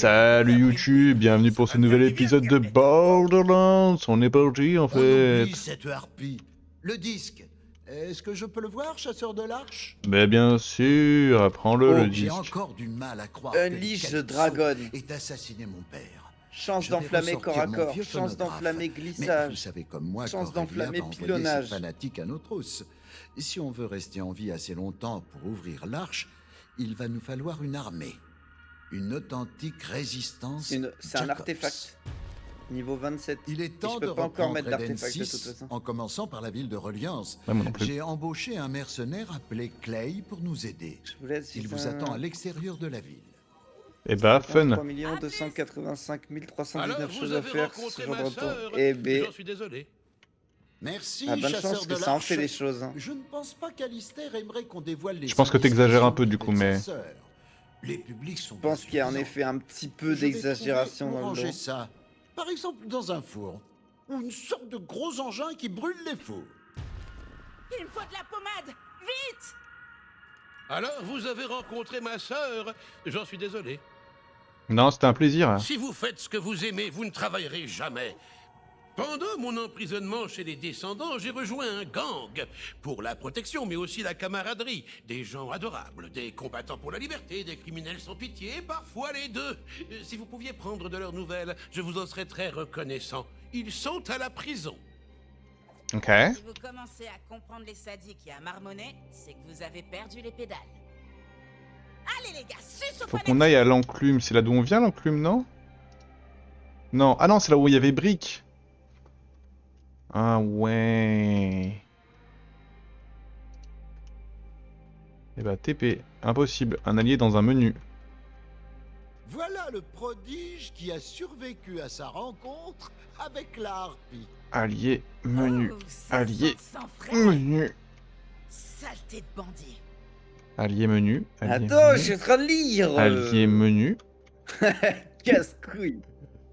Salut YouTube, bienvenue pour ce nouvel épisode de Borderlands. On est parti en On fait. oublie cette harpie. Le disque. Est-ce que je peux le voir, chasseur de l'arche? Mais bien sûr, prends-le le J'ai disque. encore du mal à croire Un que lige Calypso dragon. ait assassiné mon père. Chance Je vais d'enflammer corps à ressortir mon corps, vieux chance phonographe. d'enflammer Mais vous glissage. savez comme moi Chance qu'Aurélia d'enflammer va envoyer pilonnage. ses fanatiques à nos trousses. Si on veut rester en vie assez longtemps pour ouvrir l'arche, il va nous falloir une armée. Une authentique résistance. C'est un Jacobs. artefact. Niveau 27. Il est Et temps je de peux pas encore reprendre mettre Eden d'artefact de toute 6, façon. en commençant par la ville de Reliance. Ouais, moi non plus. J'ai embauché un mercenaire appelé Clay pour nous aider. Je vous laisse. Il vous attend à l'extérieur de la ville. Et bah, fun. 3 285 Alors, 319 vous choses à avez faire rencontré ce ma genre de temps. sœur. Eh ben, J'en suis désolé. Merci, bonne chasseur chance de que ça en l'arche. fait des choses. Hein. Je ne pense pas qu'Alistair aimerait qu'on dévoile les Je pense que t'exagères un peu, du indiscrétions coup, privées mais- de sa sœur. Les publics sont Je pense qu'il y a en suffisants. effet un petit peu Je vais d'exagération trouver où dans le ranger dos. ça. Par exemple, dans un four. Ou une sorte de gros engin qui brûle les fours. Il me faut de la pommade! Vite! Alors, vous avez rencontré ma sœur. J'en suis désolé. Non, c'était un plaisir. Si vous faites ce que vous aimez, vous ne travaillerez jamais. Pendant mon emprisonnement chez les descendants, j'ai rejoint un gang. Pour la protection, mais aussi la camaraderie. Des gens adorables, des combattants pour la liberté, des criminels sans pitié, parfois les deux. Si vous pouviez prendre de leurs nouvelles, je vous en serais très reconnaissant. Ils sont à la prison. Ok. Si vous commencez à comprendre les sadiques et à marmonner, c'est que vous avez perdu les pédales. Allez les gars, suce au Faut point qu'on aille à l'enclume. C'est là d'où on vient, l'enclume, non? Non. Ah non, c'est là où il y avait Brick. Ah ouais. Et bah, TP. Impossible. Un allié dans un menu. Voilà le prodige qui a survécu à sa rencontre avec la harpie. Allié, menu. Oh, ça Allié, sent sans frais. menu. Saleté de bandit. Allié, menu. Allié, Attends, menu. je suis en train de lire. Allié, menu. Casse-couille.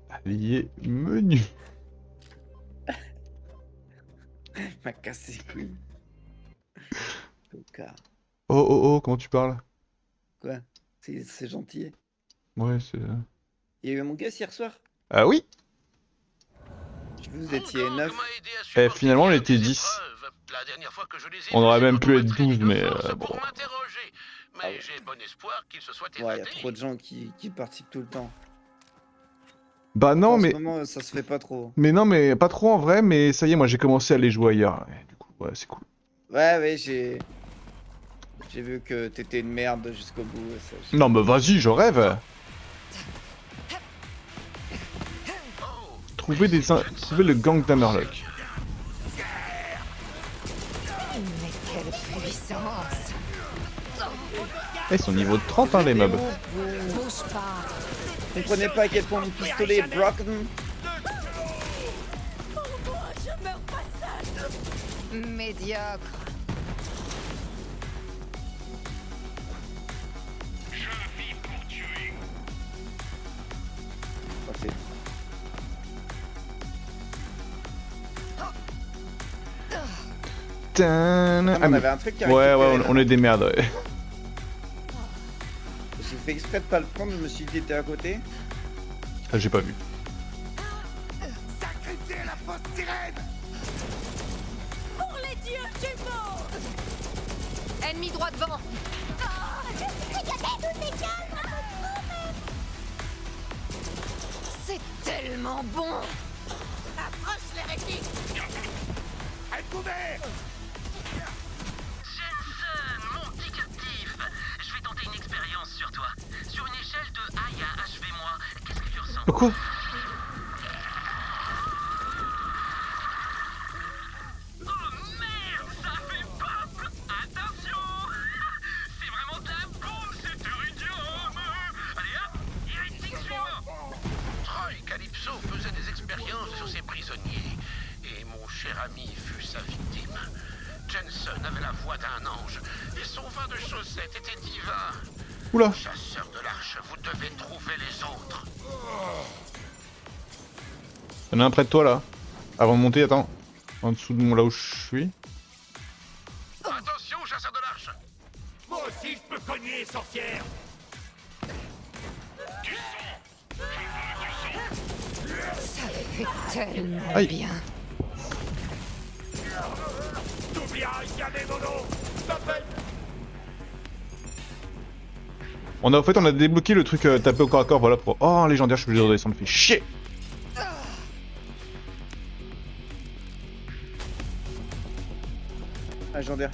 Allié, menu. M'a cassé les couilles. Tocard. Oh, oh, oh, comment tu parles? Quoi? C'est gentil. Ouais, c'est... Il y a eu un Among Us hier soir? Ah oui? Je vous étiez 9. Eh, finalement, on était 10. On aurait même pu être 12, mais bon. Ah ouais. Ouais, il y a trop de gens qui participent tout le temps. Bah non, En mais... ce moment, ça se fait pas trop. Mais non, mais pas trop en vrai, mais ça y est, moi j'ai commencé à aller jouer ailleurs. Ouais, du coup, ouais, c'est cool. Ouais, j'ai vu que t'étais une merde jusqu'au bout. Ça, Non, mais vas-y, je rêve. Trouver le gang d'Hammerlock. Mais quelle puissance! Eh, ils sont niveau de 30, hein, les mobs. Bouge pas! Vous comprenez pas à quel point mon pistolet est broken? Je meurs pas seul! Médiocre! Oh, c'est- Tadam. Ah, mais on avait un truc qui a Ouais, récupéré, ouais, là. on est des merdes, ouais. J'ai fait exprès de pas le prendre, je me suis dit t'étais à côté. Ah, j'ai pas vu. Sacrifiez la fausse sirène! Pour les dieux du monde! Ennemi droit devant! C'est tellement bon! Approche les répliques! À couvert! Jensen, mon petit captif, je vais tenter une expérience sur toi. Sur une échelle de aïe à achevez-moi, qu'est-ce que tu ressens? Oh, quoi? Oh merde, ça fait pop! Attention! C'est vraiment de la bombe, cet uridium! Allez hop, direction suivant! Troy Calypso faisait des expériences sur ses prisonniers. Et mon cher ami fut sa victime. Jensen avait la voix d'un ange. Et son vin de chaussette était divin. Oula. Chasseur de l'arche, vous devez trouver les autres. Il y en a un près de toi, là. Avant de monter, attends. En dessous de moi, là où je suis. Attention, chasseur de l'arche! Moi aussi je peux cogner, sorcière! Du son! fait tellement Aïe. bien. On a, en fait, on a débloqué le truc taper au corps à corps, voilà pour... Oh, un légendaire, je suis obligé de redescendre, fait chier. Légendaire.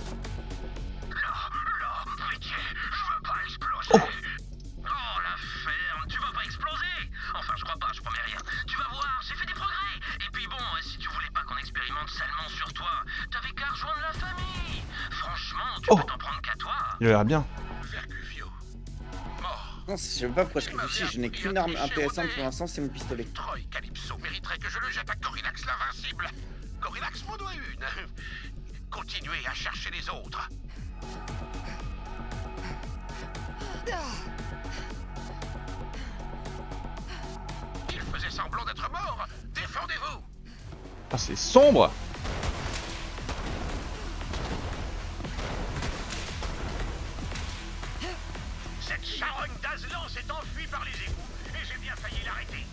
Pitié, je veux pas exploser. Oh la ferme, tu vas pas exploser. Enfin, je crois pas, je promets rien. Tu vas voir, j'ai fait des progrès. Et puis bon, si tu voulais pas qu'on expérimente salement sur toi, t'avais qu'à rejoindre la famille. Franchement, tu peux t'en prendre qu'à toi. Il a l'air bien. Vercuvio. Mort. Non, je sais même pas pourquoi je réfléchis, je n'ai qu'une arme intéressante pour l'instant, c'est mon pistolet. Troy Calypso mériterait que je le jette à Corillax l'invincible. Corillax m'en doit une. Continuez à chercher les autres. Il faisait semblant d'être mort. Défendez-vous. Ah, c'est sombre. Cette charogne d'Aslan s'est enfuie par les égouts et j'ai bien failli l'arrêter.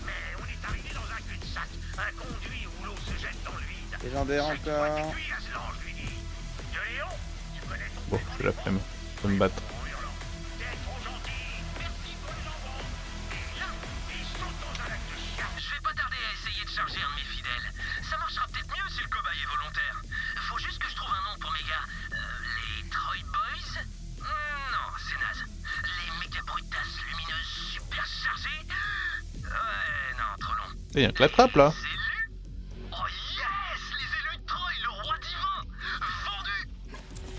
Mais on est arrivé dans un cul-de-sac, un conduit où l'eau se jette dans le vide. Légendaire encore. Puis Aslan, je lui dis. De Léon, tu connais ton Bon, j'ai la flemme. Je vais me battre. T'es trop gentil. Merci pour les enfants. Et là, ils sont dans un lac de chien. Je vais pas tarder à essayer de charger un de mes fidèles. Ça marchera peut-être mieux si le cobaye est volontaire. Faut juste que je trouve un nom pour mes gars. Les Troy Boys? Non, c'est naze. Les méga brutasses lumineuses super chargées? Ouais, non, trop long. Il y a un clap-trap là. Les élus? Oh yes! Les élus de Troy, le roi divin! Vendu!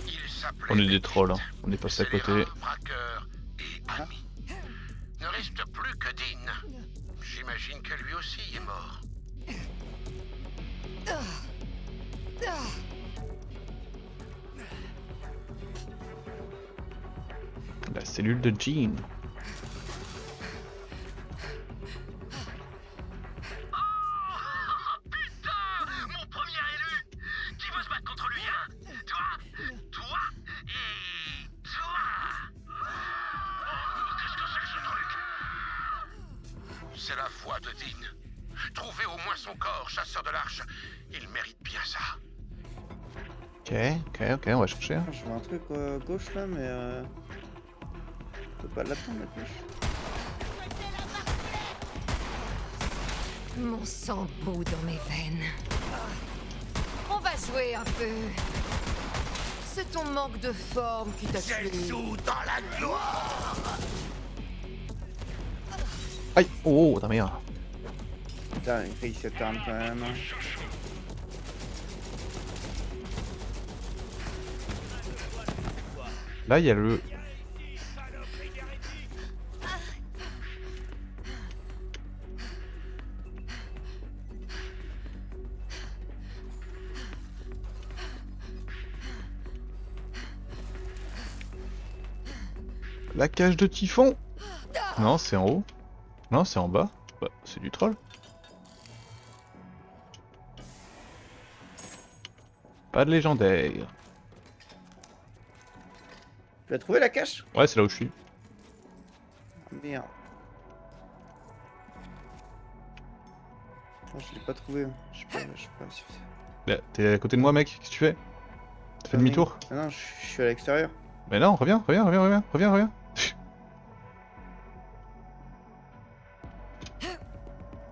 Il s'appelait On est des trolls, hein. On est passé à côté. Scélérat, braqueur et ami. Ne reste plus que Dean. J'imagine que lui aussi est mort. La cellule de Jean. Oh putain! Mon premier élu! Qui veut se battre contre lui, hein? Toi et toi! Qu'est-ce que c'est que ce truc? C'est la foi de Dean. Trouvez au moins son corps, chasseur de l'arche. Il mérite bien ça. Ok, on va chercher. Hein. Je vois un truc gauche là, mais je peux pas l'attendre la gauche. Mon sang bout dans mes veines. On va jouer un peu. C'est ton manque de forme qui t'a tué. Dans la gloire. Aïe. Oh, ta merde. Putain, il paye cette arme quand même. Là, il y a le... La cage de Typhon. Non, c'est en haut. Non, c'est en bas. Bah, c'est du troll. Pas de légendaire. Tu as trouvé la cache? Ouais, c'est là où je suis. Merde. Non, je l'ai pas trouvé. Je sais pas si c'est... Là, t'es à côté de moi, mec. Qu'est-ce que tu fais? T'as fait demi-tour? Ah non, je suis à l'extérieur. Mais non, reviens.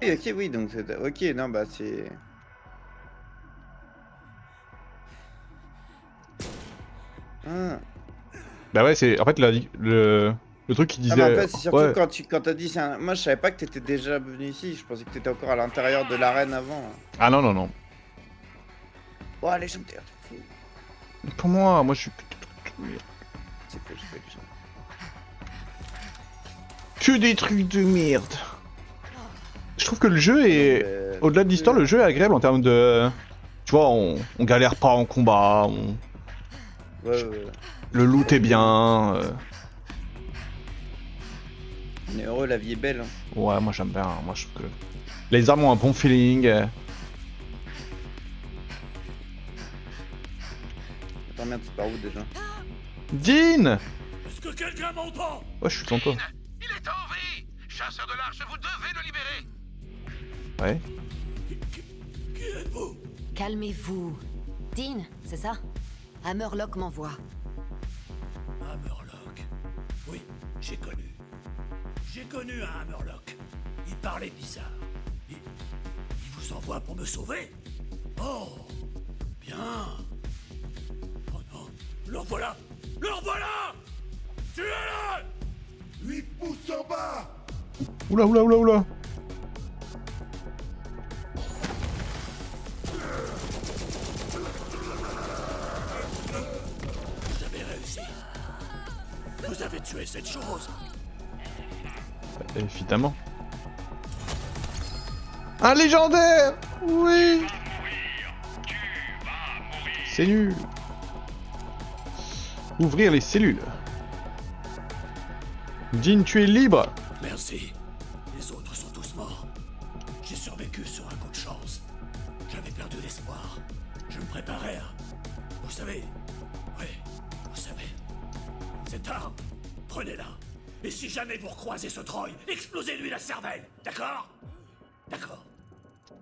Ok, oui, donc c'est... Ok, non, bah c'est... Ah. Bah ouais, c'est... En fait, le truc qui disait... Ah, mais en fait, c'est surtout ouais. quand t'as dit c'est un... Moi, je savais pas que t'étais déjà venu ici. Je pensais que t'étais encore à l'intérieur de l'arène avant. Ah non. Oh, allez, je me tire. Pour moi je suis... C'est faux, je fais les gens. Que des trucs de merde. Je trouve que le jeu est... Au-delà de l'histoire, le jeu est agréable en termes de... Tu vois, on galère pas en combat, Ouais. le loot est bien... On est heureux, la vie est belle. Hein. Ouais, moi j'aime bien, moi je trouve que... Les armes ont un bon feeling. Attends, merde, c'est par où déjà? Dean! Est-ce que quelqu'un m'entend? Ouais, je suis devant toi. Il est en vie. Chasseur de l'arche, vous devez le libérer. Ouais. Qui êtes-vous? Calmez-vous. Dean, c'est ça? Hammerlock m'envoie. Hammerlock. Oui, j'ai connu. J'ai connu un Hammerlock. Il parlait bizarre. Il vous envoie pour me sauver? Oh, bien. Oh non, le voilà! Le voilà! Tuez-le! 8 pouces en bas. Oula, oula, oula, oula. Vous avez réussi. Vous avez tué cette chose. Évidemment. Un légendaire! Oui! C'est nul. Ouvrir les cellules. Dean, tu es libre! Merci. Les autres sont tous morts. J'ai survécu sur un coup de chance. J'avais perdu l'espoir. Je me préparais à... Vous savez... Oui, vous savez... Cette arme, prenez-la. Et si jamais vous recroisez ce Troy, explosez-lui la cervelle, d'accord? D'accord.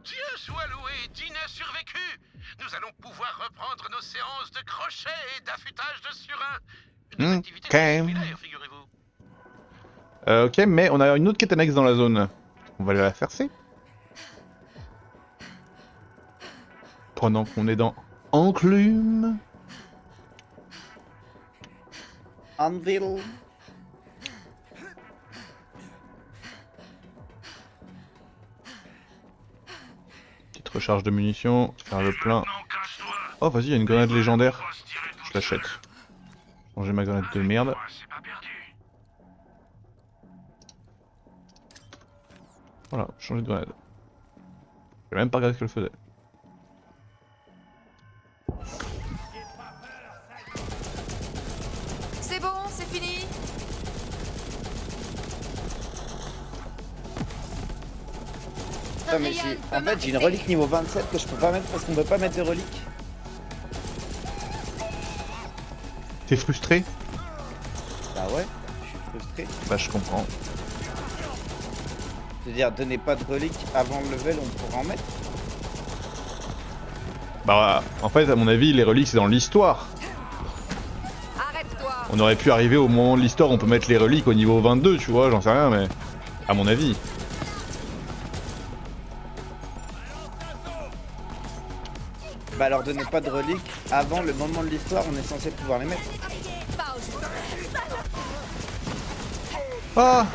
Dieu soit loué, Dean a survécu. Nous allons pouvoir reprendre nos séances de crochet et d'affûtage de surin. Une activité populaire, figurez-vous. Ok, mais on a une autre quête annexe dans la zone. On va aller la faire, c'est. Pendant qu'on est dans Enclume. Anvil. Petite recharge de munitions, faire le plein. Oh, vas-y, il y a une grenade légendaire. Je l'achète. Changer ma grenade de merde. Voilà, changer de grenade. J'ai même pas regardé ce qu'elle faisait. C'est bon, c'est fini. Putain, mais en fait, j'ai une relique niveau 27 que je peux pas mettre parce qu'on peut pas mettre de relique. T'es frustré? Bah ouais, je suis frustré. Bah, je comprends. C'est-à-dire, donnez pas de relique avant le level, on pourra en mettre. Bah, en fait, à mon avis, les reliques, c'est dans l'histoire. Arrête-toi. On aurait pu arriver au moment de l'histoire, on peut mettre les reliques au niveau 22, tu vois, j'en sais rien, mais... À mon avis. Bah alors, donnez pas de relique avant le moment de l'histoire, on est censé pouvoir les mettre. Pas aujourd'hui. Ah!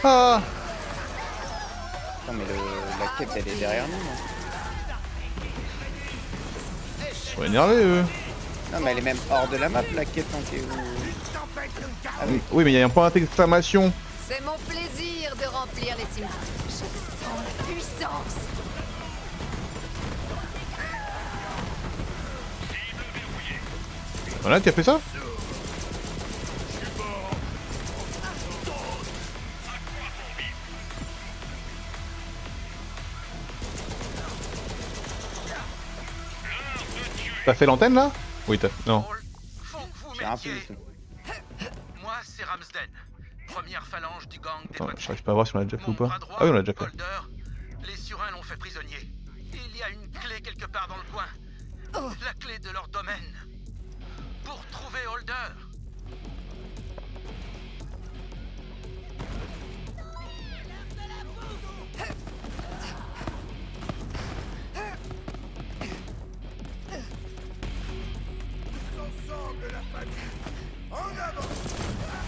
Ah! Non mais la quête, elle est derrière nous. Hein. Ils sont énervés, eux. Non mais elle est même hors de la map, la quête en où... Ah oui. Oui, mais il y a un point d'exclamation. C'est mon plaisir de remplir les cimetières. Je sens la puissance. Voilà, qui a fait ça? T'as fait l'antenne là? Oui, t'as... Non. Faut que vous J'ai un peu mettiez. du tout. Moi, c'est Ramsden, première phalange du gang des Attends, Doigts de j'arrive pas à voir si on l'a déjà fait ou Mon pas. bras droit, Ah oui, on l'a déjà fait. Holder, les surins l'ont fait prisonnier. Il y a une clé quelque part dans le coin. La clé de leur domaine. Pour trouver Holder. Ensemble, la famille. En avant.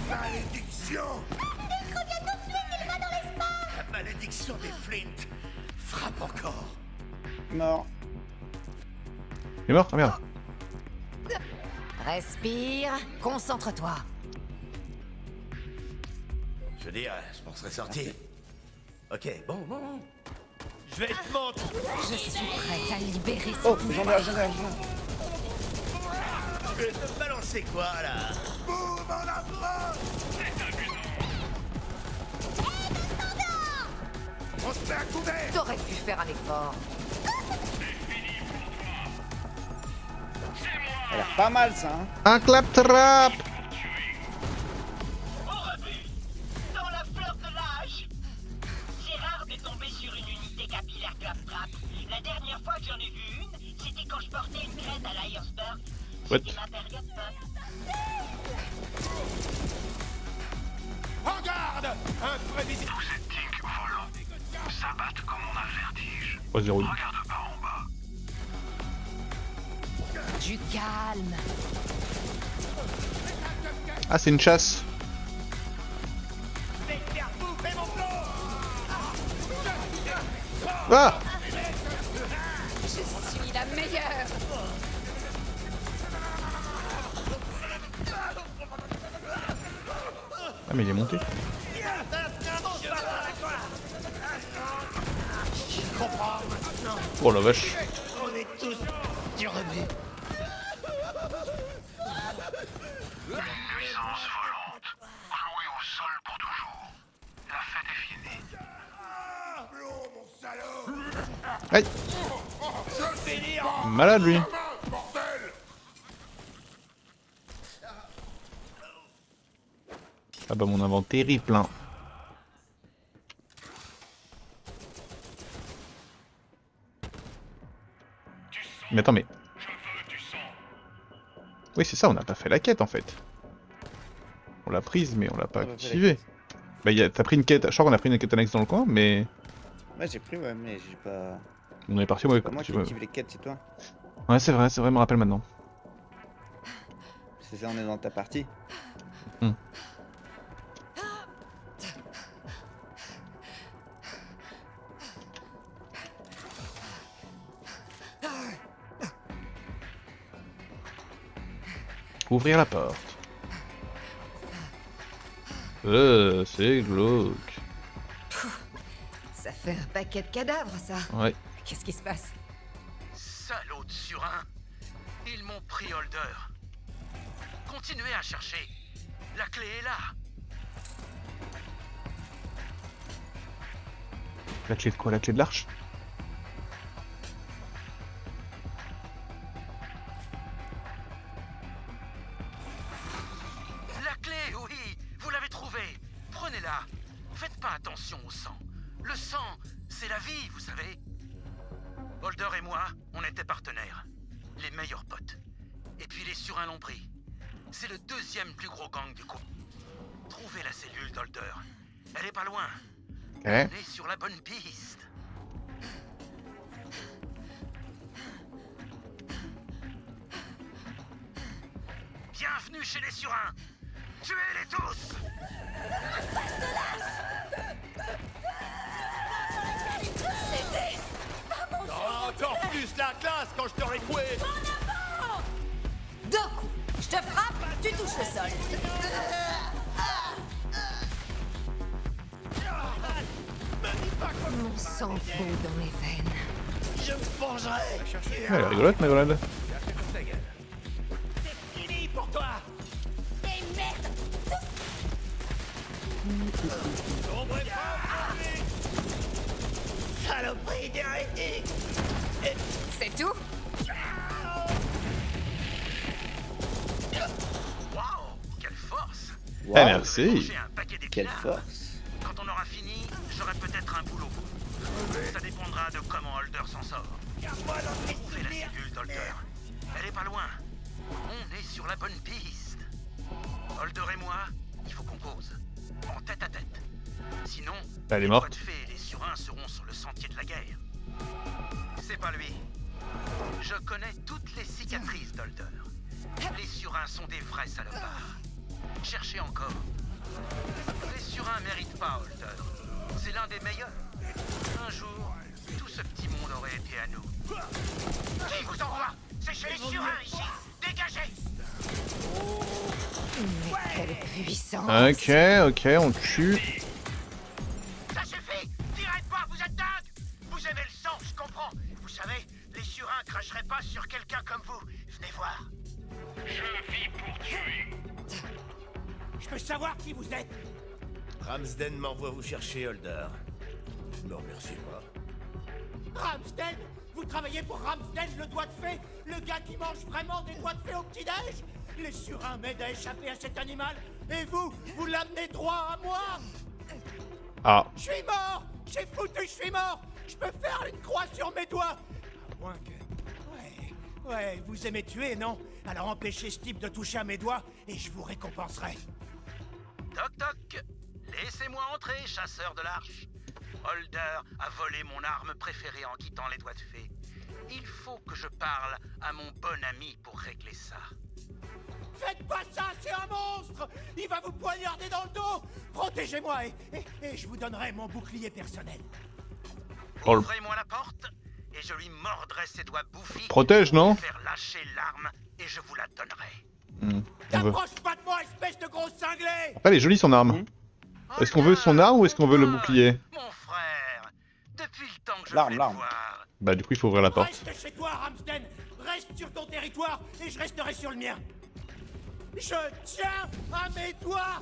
Malédiction. La malédiction des Flint frappe encore. Mort. Il est mort? Ah merde. Respire, concentre-toi. Je veux dire, je penserais sortir. Ok, bon. Je vais te montrer. Je suis prête à libérer Oh, cette j'en ai. Je vais te balancer quoi, là? Boum en avant. On se met à couvert. T'aurais pu faire un effort. Elle a l'air pas mal ça, hein. Un claptrap! Dans la fleur de l'âge. C'est rare de tomber sur une unité capillaire What? En garde! Imprévisible! Tous ces tics volants s'abattent comme on a le vertige. 3-0. Regarde pas en bas. Du calme. Ah, c'est une chasse. Ah! Je suis la meilleure. Ah, mais il est monté. Oh la vache. On est tous turbés. Nuisance volante. Clouée au sol pour toujours. La fête est finie. Mon salaud! Aïe! Je finis en Malade lui. bordel! Ah bah mon inventaire est plein. Mais attends mais... Oui c'est ça, on n'a pas fait la quête en fait. On l'a prise mais on l'a pas On a pas fait la activée. Bah t'as pris une quête, je crois qu'on a pris une quête annexe dans le coin mais... Ouais, j'ai pris, ouais, mais j'ai pas. On est parti, ouais. C'est pas moi qui active les quêtes, c'est toi. Ouais c'est vrai, je me rappelle maintenant. C'est ça, on est dans ta partie. Ouvrir la porte. C'est glauque. Ça fait un paquet de cadavres, ça. Ouais. Qu'est-ce qui se passe? Salaud de surin. Ils m'ont pris Holder. Continuez à chercher. La clé est là. La clé de quoi? La clé de l'arche? La clé, oui. Vous l'avez trouvée. Prenez-la. Faites pas attention au sang. Le sang, c'est la vie, vous savez. Holder et moi, on était partenaires. Les meilleurs potes. Et puis les surins l'ont pris. C'est le deuxième plus gros gang du coup. Trouvez la cellule d'Holder. Elle est pas loin. Ok. On est sur la bonne piste. Bienvenue chez les surins. Tuez-les tous. Encore plus la classe quand je t'aurai trouvé! Deux coups. Je te frappe, tu touches le sol. Mon sang coule dans mes veines. Je me vengerai! Elle est rigolote ma grenade. C'est fini pour toi! Mais merde. Sombrez pas! Saloperie d'hérétique! C'est tout? Waouh, quelle force. Eh merci. J'ai un paquet Quelle d'épinards. force! Quand on aura fini, j'aurai peut-être un boulot. Ça dépendra de comment Holder s'en sort. Garde-moi dans tes Trouvez la souvenirs! cellule d'Holder. Elle est pas loin. On est sur la bonne piste. Holder et moi, il faut qu'on pose. En tête à tête. Sinon, Elle est les morte. bois de fées et les surins seront sur le sentier de la guerre. C'est pas lui. Je connais toutes les cicatrices d'Holder. Les surins sont des vrais salopards. Cherchez encore. Les surins méritent pas Holder. C'est l'un des meilleurs. Un jour, tout ce petit monde aurait été à nous. Qui vous envoie? C'est chez les surins ici. Dégagez! Mais quelle puissance! Ok, on tue. Ça suffit! Tirez pas, vous êtes dingue! Vous aimez le sang, je comprends. Vous savez, les surins cracheraient pas sur quelqu'un comme vous. Venez voir. Je vis pour tuer. Je peux savoir qui vous êtes? Ramsden m'envoie vous chercher, Holder. Ne remerciez pas. Ramsden? Vous travaillez pour Ramsden, le doigt de fée? Le gars qui mange vraiment des doigts de fée au petit-déj? Les surins m'aident à échapper à cet animal, et vous l'amenez droit à moi? Ah. Je suis mort! J'ai foutu, je suis mort! Je peux faire une croix sur mes doigts! À moins que... Ouais, Ouais, vous aimez tuer, non? Alors empêchez ce type de toucher à mes doigts et je vous récompenserai. Toc toc. Laissez-moi entrer, chasseur de l'arche. Holder a volé mon arme préférée en quittant les doigts de fée. Il faut que je parle à mon bon ami pour régler ça. Faites pas ça, c'est un monstre! Il va vous poignarder dans le dos! Protégez-moi et je vous donnerai mon bouclier personnel. Ouvrez-moi la porte et je lui mordrai ses doigts bouffis. Protège, non? Faire lâcher l'arme et je vous la donnerai. T'approches pas de moi, espèce de gros cinglé! Après, elle est jolie son arme. Est-ce qu'on veut son arme ou est-ce qu'on veut le bouclier? Mon frère, depuis le temps que je L'arme, voulais l'arme. te voir. Bah du coup il faut ouvrir la porte. Reste chez toi, Ramsden! Reste sur ton territoire et je resterai sur le mien! Je tiens à mes doigts!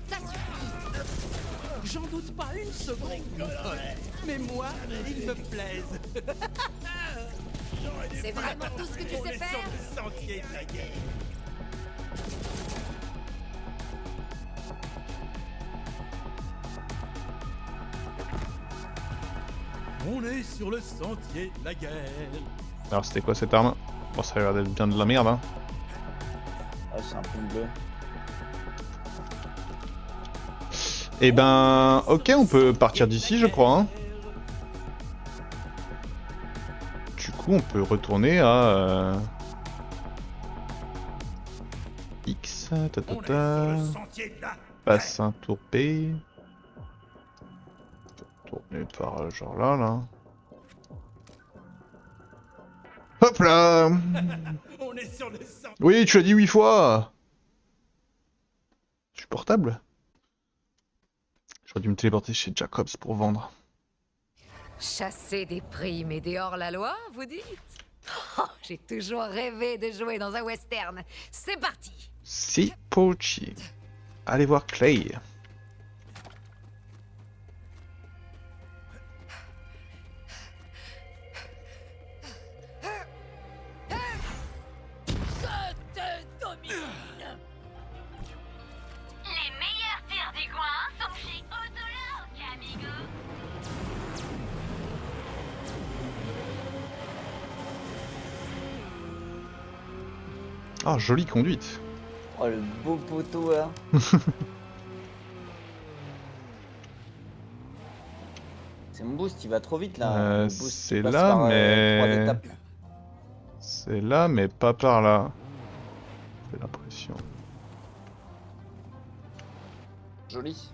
Ça suffit. J'en doute pas une seconde. Mais moi, ils me plaisent. C'est vraiment tout ce que tu sais faire? Le sentier de la guerre. On est sur le sentier de la guerre. Alors c'était quoi cette arme? Bon ça a l'air d'être bien de la merde hein. Ah, c'est un pomme bleu. Eh ben ok on peut partir d'ici je crois hein. Du coup on peut retourner à X ta. Bassin tourbé. Tourner par genre là. Hop là. On est sur le sentier. Oui tu l'as dit 8 fois. Supportable. J'aurais dû me téléporter chez Jacobs pour vendre. Chasser des primes et des hors-la-loi, vous dites? Oh, j'ai toujours rêvé de jouer dans un western. C'est parti! Si Pochi. Allez voir Clay. Les meilleurs tirs du coin sont chez Autolock, amigo. Ah jolie conduite. Oh, le beau poteau là. C'est mon boost, il va trop vite là. Le boost, c'est il passe là, par, mais- 3 étapes. C'est là mais pas par là. J'ai l'impression. Joli.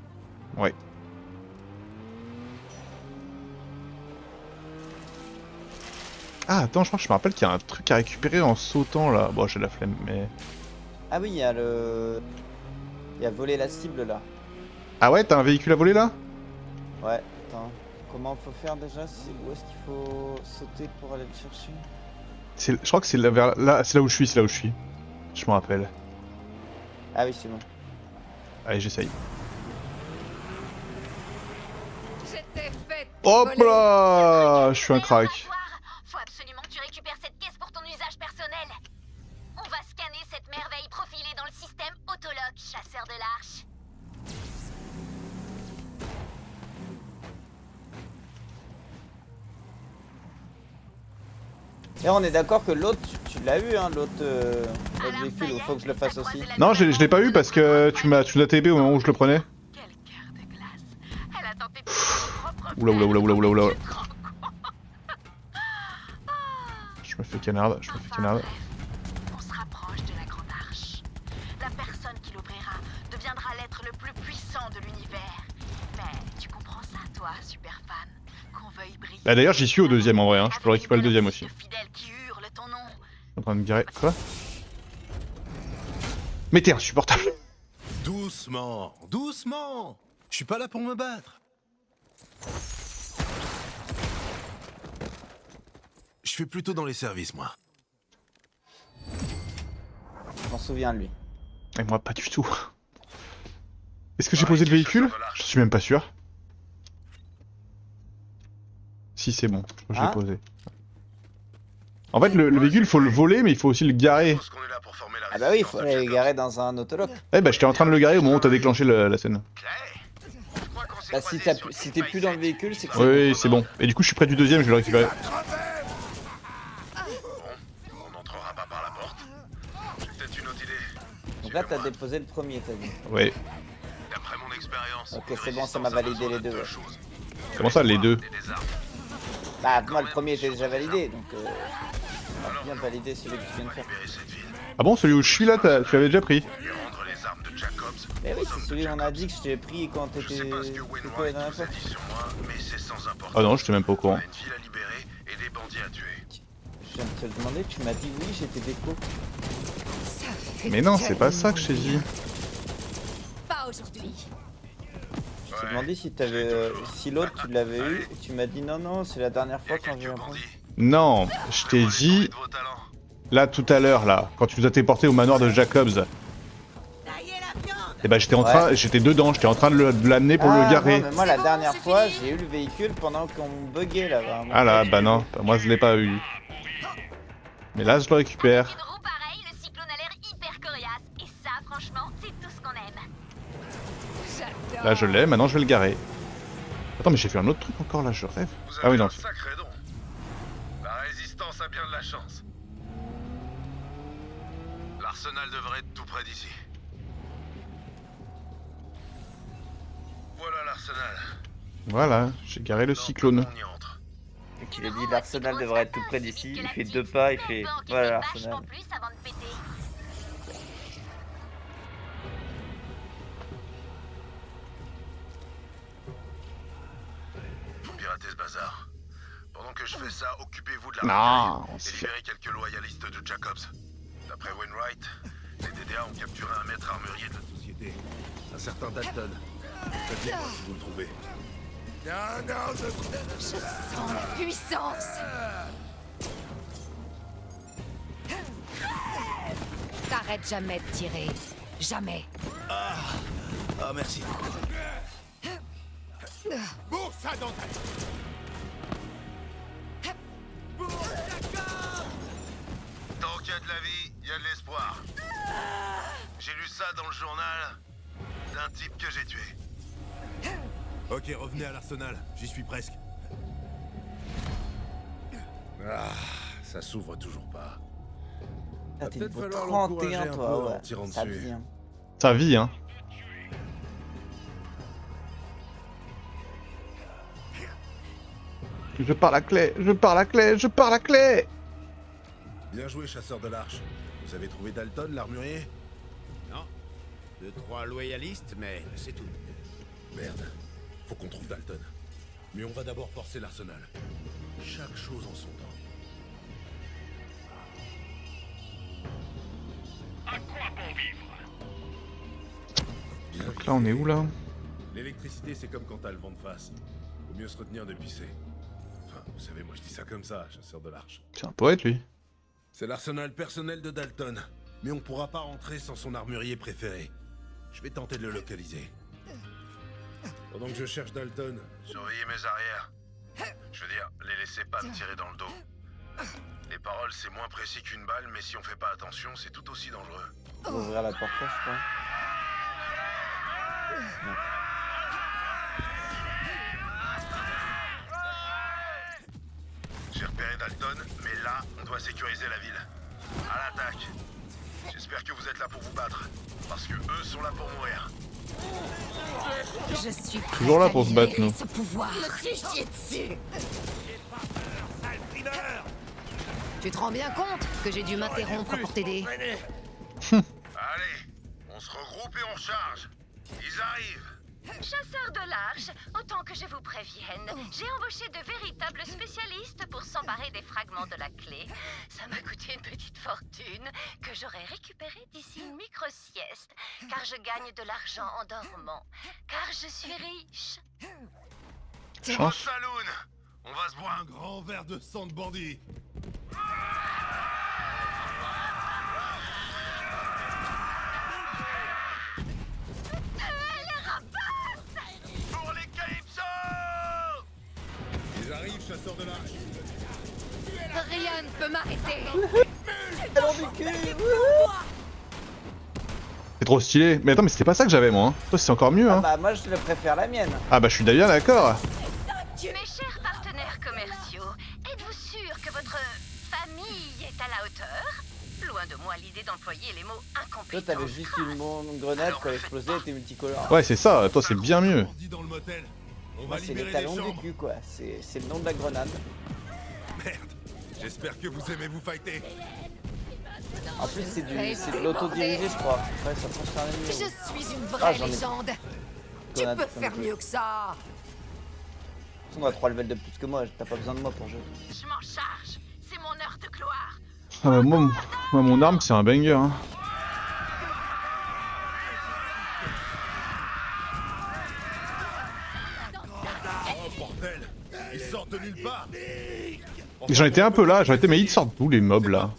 Ouais. Ah attends, je crois que je me rappelle qu'il y a un truc à récupérer en sautant là. Bon j'ai la flemme mais... Ah oui, il y a le... Il y a volé la cible là. Ah ouais, t'as un véhicule à voler là? Ouais, attends. Comment faut faire déjà? Où est-ce qu'il faut sauter pour aller le chercher? Je crois que c'est là, vers là, c'est là où je suis, c'est là où je suis. Je me rappelle. Ah oui, c'est bon. Allez, j'essaye. J'étais faite Hop là! Je suis un crack. Faut absolument que tu récupères cette caisse pour ton usage personnel. On va scanner cette merveille profilée dans le système Autolock, chasseur de l'arche. Et on est d'accord que l'autre, tu l'as eu, hein, l'autre véhicule, il faut que je le fasse aussi. Non, je l'ai pas eu parce que tu m'as TB au moment où je le prenais. Elle a tenté de son propre Oula oula oula oula oula oula. Je me fais canard, je me fais canard. On se rapproche de la grande arche. La personne qui l'ouvrira deviendra l'être le plus puissant de l'univers. Mais tu comprends ça, toi, super fan, qu'on veuille briller. Bah d'ailleurs j'y suis au deuxième en vrai, hein. Je peux récupérer le deuxième aussi. Qui hurle ton nom. En train de garer. Quoi? Mais t'es insupportable. Doucement, doucement. Je suis pas là pour me battre. Je fais plutôt dans les services, moi. Je m'en souviens de lui. Et moi pas du tout. Est-ce que j'ai posé le véhicule? Je suis même pas sûr. Si c'est bon, je l'ai Hein? posé. En fait le véhicule faut le voler mais il faut aussi le garer. Ah bah oui, il faut aller garer dans un autolock. Eh bah j'étais en train de le garer au moment où t'as déclenché la scène. Bah si t'es plus dans le véhicule, c'est que Oui, c'est bon. Et du coup je suis près du deuxième, je vais le récupérer. Donc là, t'as déposé le premier, t'as dit. Ouais. D'après mon expérience, Ok, c'est bon, ça m'a validé les deux. Ouais. Comment ça, les deux? Bah, moi, le premier était déjà validé, donc on va bien valider celui que tu viens de faire. Ah bon, celui où je suis là, tu l'avais déjà pris? Mais oui, c'est celui où on a dit que je t'ai pris quand t'étais... C'était quoi la dernière fois? Ah non, je t'ai même pas au courant. Je viens de te le demander, tu m'as dit oui, j'étais déco. Mais non, c'est pas ça que je t'ai dit. Pas aujourd'hui. Je t'ai demandé si t'avais... si l'autre tu l'avais eu, et tu m'as dit non, non, c'est la dernière fois quand j'ai un point. Non, je t'ai dit... Là, tout à l'heure, là, quand tu nous as téléporté au manoir de Jacobs. Et bah j'étais en train, j'étais dedans, j'étais en train de l'amener pour le garer. Non, mais moi la dernière fois j'ai eu le véhicule pendant qu'on buguait là. Vraiment. Ah là, bah non, moi je l'ai pas eu. Mais là je le récupère. Une roue pareille, le cyclone a l'air hyper coriace. Et ça, franchement, c'est tout ce qu'on aime. Là je l'ai, maintenant je vais le garer. Attends, mais j'ai fait un autre truc encore là, je rêve. Ah oui, non. Sacré don. La résistance a bien de la chance. L'arsenal devrait être tout près d'ici. Voilà l'arsenal. Voilà, j'ai garé le cyclone. Et tu lui as dit l'arsenal devrait être tout près d'ici, il fait 2 pas, il fait... Voilà l'arsenal. Faut pirater ce bazar. Pendant que je fais ça, occupez-vous de la Non, et libérez quelques loyalistes de Jacobs. D'après Wainwright, les DDA ont capturé un maître armurier de la société, un certain Dalton. Faites-moi si vous le trouvez. Non, non, je sens la puissance. T'arrêtes jamais de tirer. Jamais. Ah, merci. Bourre ça dans ta tête. Tant qu'il y a de la vie, il y a de l'espoir. J'ai lu ça dans le journal d'un type que j'ai tué. Ok, revenez à l'arsenal, j'y suis presque. Ah, ça s'ouvre toujours pas. Ah, t'es peut-être niveau falloir 31 l'encourager un toi, peu en ouais. tirant Ça dessus. vient. Ça vit, hein. Je pars la clé, je pars la clé, je pars la clé. Bien joué, chasseur de l'arche. Vous avez trouvé Dalton, l'armurier? Non. 2-3 loyalistes, mais c'est tout. Merde. Faut qu'on trouve Dalton. Mais on va d'abord forcer l'arsenal. Chaque chose en son temps. À quoi bon vivre? Bien Donc là on est où là? L'électricité, c'est comme quand t'as le vent de face. Vaut mieux se retenir de pisser. Enfin, vous savez, moi je dis ça comme ça, chasseur de l'arche. C'est un poète lui. C'est l'arsenal personnel de Dalton. Mais on pourra pas rentrer sans son armurier préféré. Je vais tenter de le localiser. Pendant que je cherche Dalton... Surveillez mes arrières. Je veux dire, les laissez pas me tirer dans le dos. Les paroles, c'est moins précis qu'une balle, mais si on fait pas attention, c'est tout aussi dangereux. On va ouvrir la porte là, je crois. Non. J'ai repéré Dalton, mais là, on doit sécuriser la ville. À l'attaque. J'espère que vous êtes là pour vous battre, parce que eux sont là pour mourir. Je suis Toujours là pour se battre, nous. ce pouvoir. Je me suis chié dessus. Tu te rends bien compte que j'ai dû m'interrompre pour t'aider? Allez, on se regroupe et on charge. Ils arrivent. Chasseurs de l'arche, autant que je vous prévienne, j'ai embauché de véritables spécialistes pour s'emparer des fragments de la clé. Ça m'a coûté une petite fortune que j'aurai récupérée d'ici une micro-sieste, car je gagne de l'argent en dormant, car je suis riche. Au saloon, on va se boire Un grand verre de sang de bandit. pour les Calypso. Ils arrivent, chasseurs de l'arche. Rien ne peut m'arrêter. C'est trop stylé. Mais attends, mais c'était pas ça que j'avais moi. Hein. Toi c'est encore mieux, hein. Bah moi je préfère la mienne. Ah bah je suis bien d'accord. Mes chers partenaires commerciaux, êtes-vous sûrs que votre famille est à la hauteur? loin de moi l'idée d'employer les mots Toi, incompétents. t'avais juste une grenade quand elle explosait, elle était multicolore. Ouais, c'est ça, toi, c'est bien mieux. Dans le motel. On Moi, va c'est libérer les les talons du chambres. cul, quoi. C'est le nom de la grenade. Merde. J'espère que vous aimez vous fighter. En plus, c'est de l'autodirigé, je crois. Ouais, ça concerne Je mieux. suis une Ah, vraie j'en ai- légende. Tu Grenade peux comme faire jeu. mieux que ça. On a 3 levels de plus que moi, t'as pas besoin de moi pour jouer. Je m'en charge. C'est mon heure de gloire. Ah bah, moi, mon arme, c'est un banger. Hein. Oh bordel. Ils sortent de nulle part. J'en étais un peu là, mais ils sortent d'où les mobs là?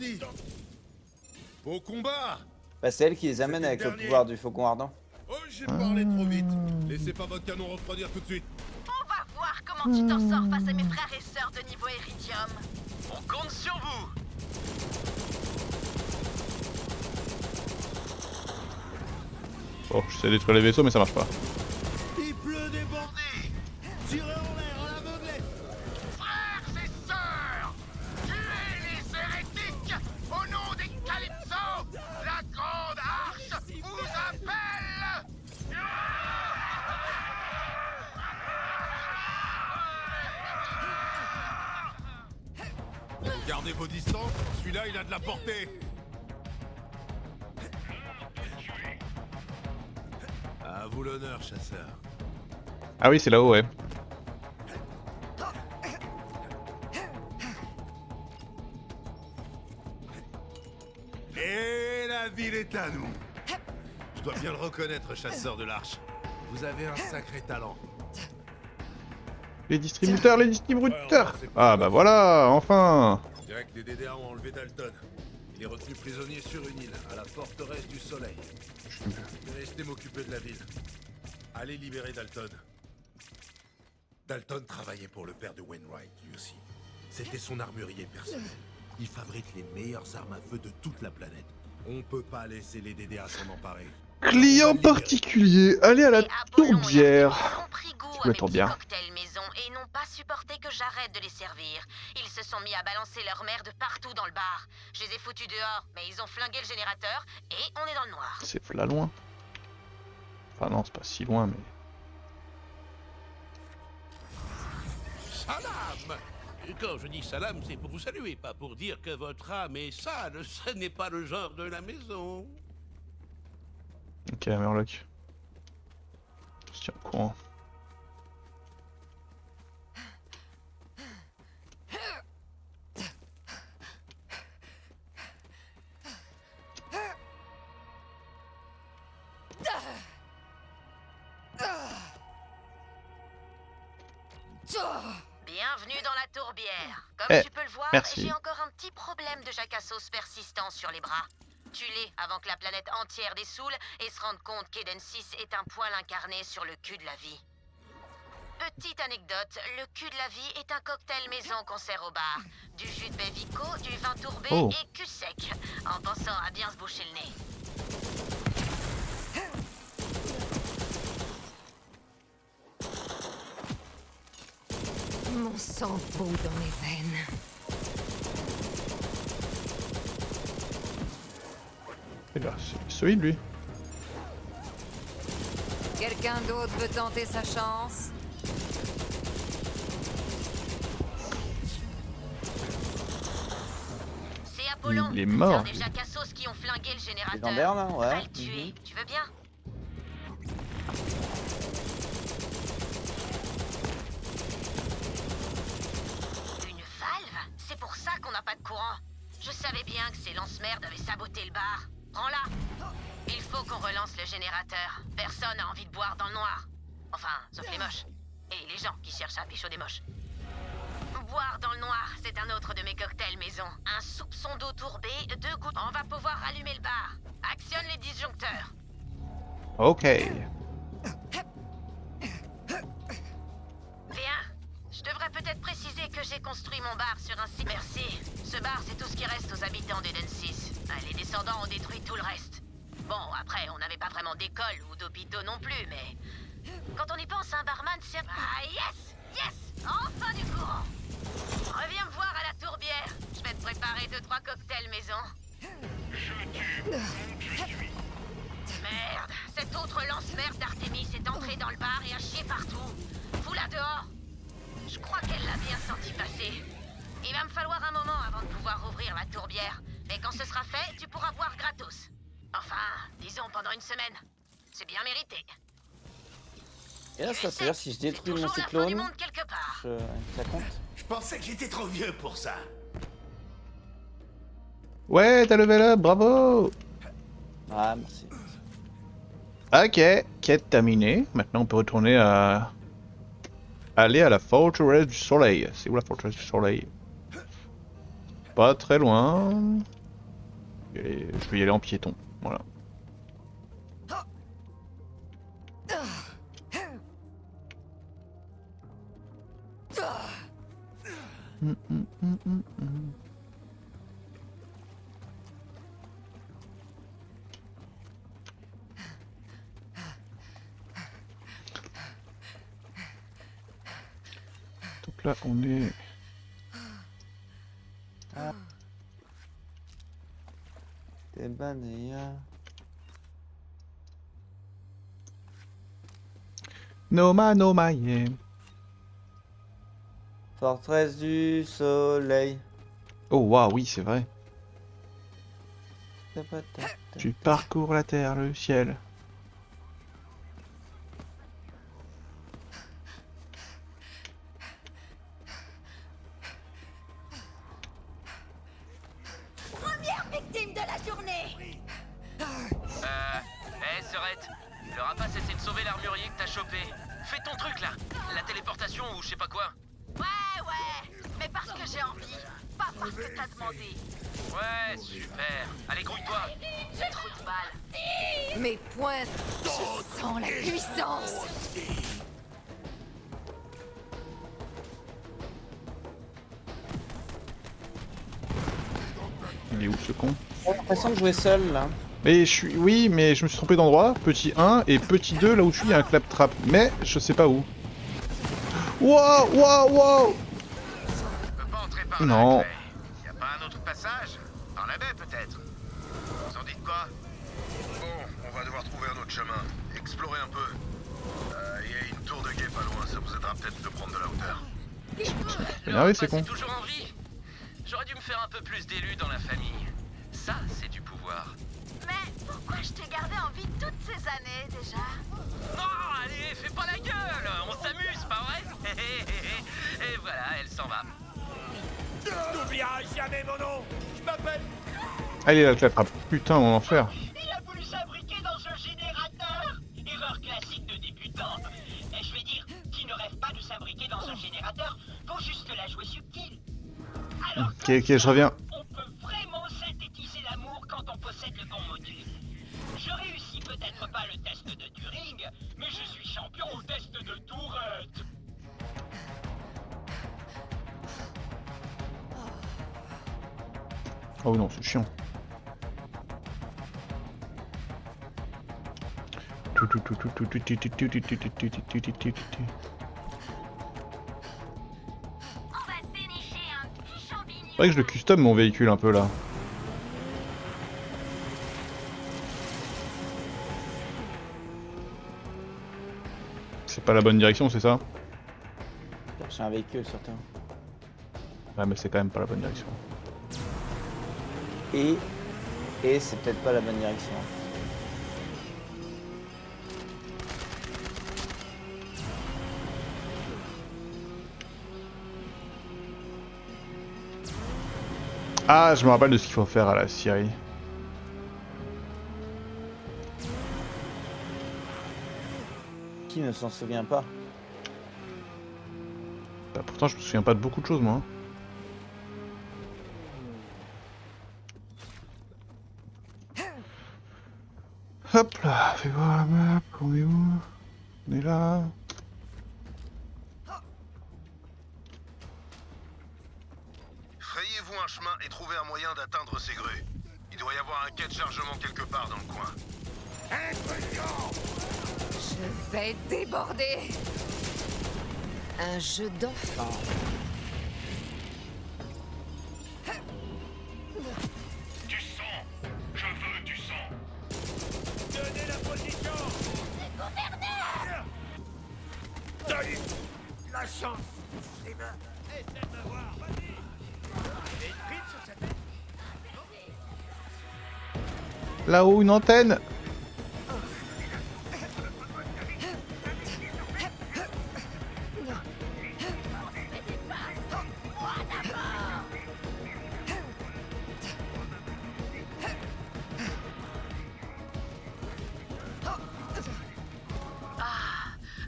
Au combat. Bah, c'est elle qui les amène avec le pouvoir du faucon ardent. Oh, j'ai parlé trop vite. Laissez pas votre canon refroidir tout de suite. On va voir comment tu t'en sors face à mes frères et sœurs de niveau Iridium. On compte sur vous. Oh, j'essaie de détruire les vaisseaux, mais ça marche pas. Il pleut des bandits. Tirez en l'air, en l'aveuglette. Frères et sœurs, tuez les hérétiques au nom des Calypso. La grande arche vous appelle. Gardez vos distances. Celui-là, il a de la portée. À vous l'honneur, chasseur. Ah oui, c'est là-haut, ouais. Et la ville est à nous. Je dois bien le reconnaître, chasseur de l'arche. Vous avez un sacré talent. Les distributeurs, les distributeurs. Ah bah voilà, enfin. Je dirais que les DDA ont enlevé Dalton. Il est retenu prisonnier sur une île, à la forteresse du soleil. Je vais rester m'occuper de la ville. Allez libérer Dalton. Dalton travaillait pour le père de Wainwright, lui aussi. C'était son armurier personnel. Il fabrique les meilleures armes à feu de toute la planète. On peut pas laisser les DDA s'en emparer. Client particulier, allez à la tourbière. C'est la tourbière. Cocktails maison et n'ont pas supporté que j'arrête de les servir. Ils se sont mis à balancer leur merde partout dans le bar. Je les ai foutus dehors, mais ils ont flingué le générateur et on est dans le noir. C'est là loin. Enfin non, c'est pas si loin, mais... Salam! Quand je dis salam, c'est pour vous saluer, pas pour dire que votre âme est sale. Ce n'est pas le genre de la maison. Ok, Murloc. Je tiens au courant. Bienvenue dans la tourbière. Comme Eh, tu peux le voir, merci. j'ai encore un petit problème de jacassos persistant sur les bras. Tue-les avant que la planète entière dessoule et se rende compte qu'Eden 6 est un poil incarné sur le cul de la vie. Petite anecdote, le cul de la vie est un cocktail maison qu'on sert au bar. Du jus de baie Vico, du vin tourbé Oh. et cul sec, en pensant à bien se boucher le nez. Mon sang bout dans mes veines. Eh ben, c'est solide lui. Quelqu'un d'autre veut tenter sa chance? C'est Apollon, Il est mort, l'un des lui. jacassos qui ont flingué le générateur. Légendaire, là, ouais. Va le tuer, tu veux bien? Une valve? C'est pour ça qu'on n'a pas de courant. Je savais bien que ces lance-merdes avaient saboté le bar. Prends-la. Il faut qu'on relance le générateur. Personne n'a envie de boire dans le noir. Enfin, sauf les moches. Et les gens qui cherchent à pécho des moches. Boire dans le noir, c'est un autre de mes cocktails maison. Un soupçon d'eau tourbée, 2 gouttes. On va pouvoir rallumer le bar. Actionne les disjoncteurs. Ok. Bien. Je devrais peut-être préciser que j'ai construit mon bar sur un site. Merci. Ce bar, c'est tout ce qui reste aux habitants d'Eden 6. Les descendants ont détruit tout le reste. Bon, après, on n'avait pas vraiment d'école ou d'hôpitaux non plus, mais... Quand on y pense, un barman, c'est... Ah, yes! Yes! Enfin du courant! Reviens me voir à la tourbière. Je vais te préparer 2-3 cocktails maison. Je crois qu'elle l'a bien senti passer. Il va me falloir un moment avant de pouvoir rouvrir la tourbière. Mais quand ce sera fait, tu pourras boire gratos. Enfin, disons pendant une semaine. C'est bien mérité. Et là, ça veut dire si je détruis mon Toujours la fin du cyclone, monde quelque part. ça compte. Je pensais que j'étais trop vieux pour ça. Ouais, t'as level up, bravo. Ah, merci. Ok, quête terminée. Maintenant, on peut retourner à... aller à la forteresse du soleil. C'est où la forteresse du soleil? Pas très loin. Je vais y aller en piéton. Voilà. Donc là, on est... T'es bané. Noma, Noma, yeah. Forteresse du soleil. Oh waouh, oui, c'est vrai. Tu parcours la terre, le ciel. Première victime de la journée. Serette, le rapace essaie de sauver l'armurier que t'as chopé. Fais ton truc là, la téléportation ou je sais pas quoi. Ouais, mais parce que j'ai envie, pas parce que t'as demandé. Ouais, super. Allez, grouille-toi. Trou de balle. Mes pointes, je sens la puissance. Il est où ce con? J'ai l'impression de jouer seul là. Mais je suis... Oui, mais je me suis trompé d'endroit. Petit 1 et petit 2, là où je suis, il y a un claptrap. Mais je sais pas où. Wow, wow, wow. Non. Y a pas un autre passage? Par la baie peut-être? Vous en dites quoi? Bon, on va devoir trouver un autre chemin. Explorer un peu. Y a une tour de guet pas loin, ça vous aidera peut-être de prendre de la hauteur. Ah oui, c'est con. Toujours en vie. J'aurais dû me faire un peu plus d'élus dans la famille. Ça, c'est du pouvoir. Mais pourquoi je t'ai gardé en vie toutes ces années déjà? Non, allez, fais pas la gueule. On s'amuse, pas vrai? Et voilà, elle s'en va. N'oublieras jamais mon nom. Je m'appelle... Allez, là, le claptrap. Putain, mon enfer. Il a voulu s'abriquer dans un générateur. Erreur classique de débutant. Et je vais dire, qui ne rêve pas de s'abriquer dans un générateur, faut juste la jouer subtile. Ok, je reviens. On peut vraiment synthétiser l'amour quand on possède le bon module. Je réussis peut-être pas le test de Turing, mais je suis champion au test de Tourette. Oh non, c'est chiant. C'est vrai que je le custom mon véhicule un peu là. C'est pas la bonne direction, c'est ça? Chercher un véhicule surtout. Ouais, mais c'est quand même pas la bonne direction. Et c'est peut-être pas la bonne direction. Ah, je me rappelle de ce qu'il faut faire à la Syrie. Qui ne s'en souvient pas? Bah, pourtant, je me souviens pas de beaucoup de choses, moi. Hop là, fais voir la map, on est où? On est là. Frayez-vous un chemin et trouvez un moyen d'atteindre ces grues. Il doit y avoir un quai de chargement quelque part dans le coin. Je vais déborder. Un jeu d'enfant. Du sang. Je veux du sang. Donnez la position. Gouverneur. de la chance. Eh ben... Essaie de me voir, vas-y. Il y a une prime sur cette tête. Là-haut, une antenne.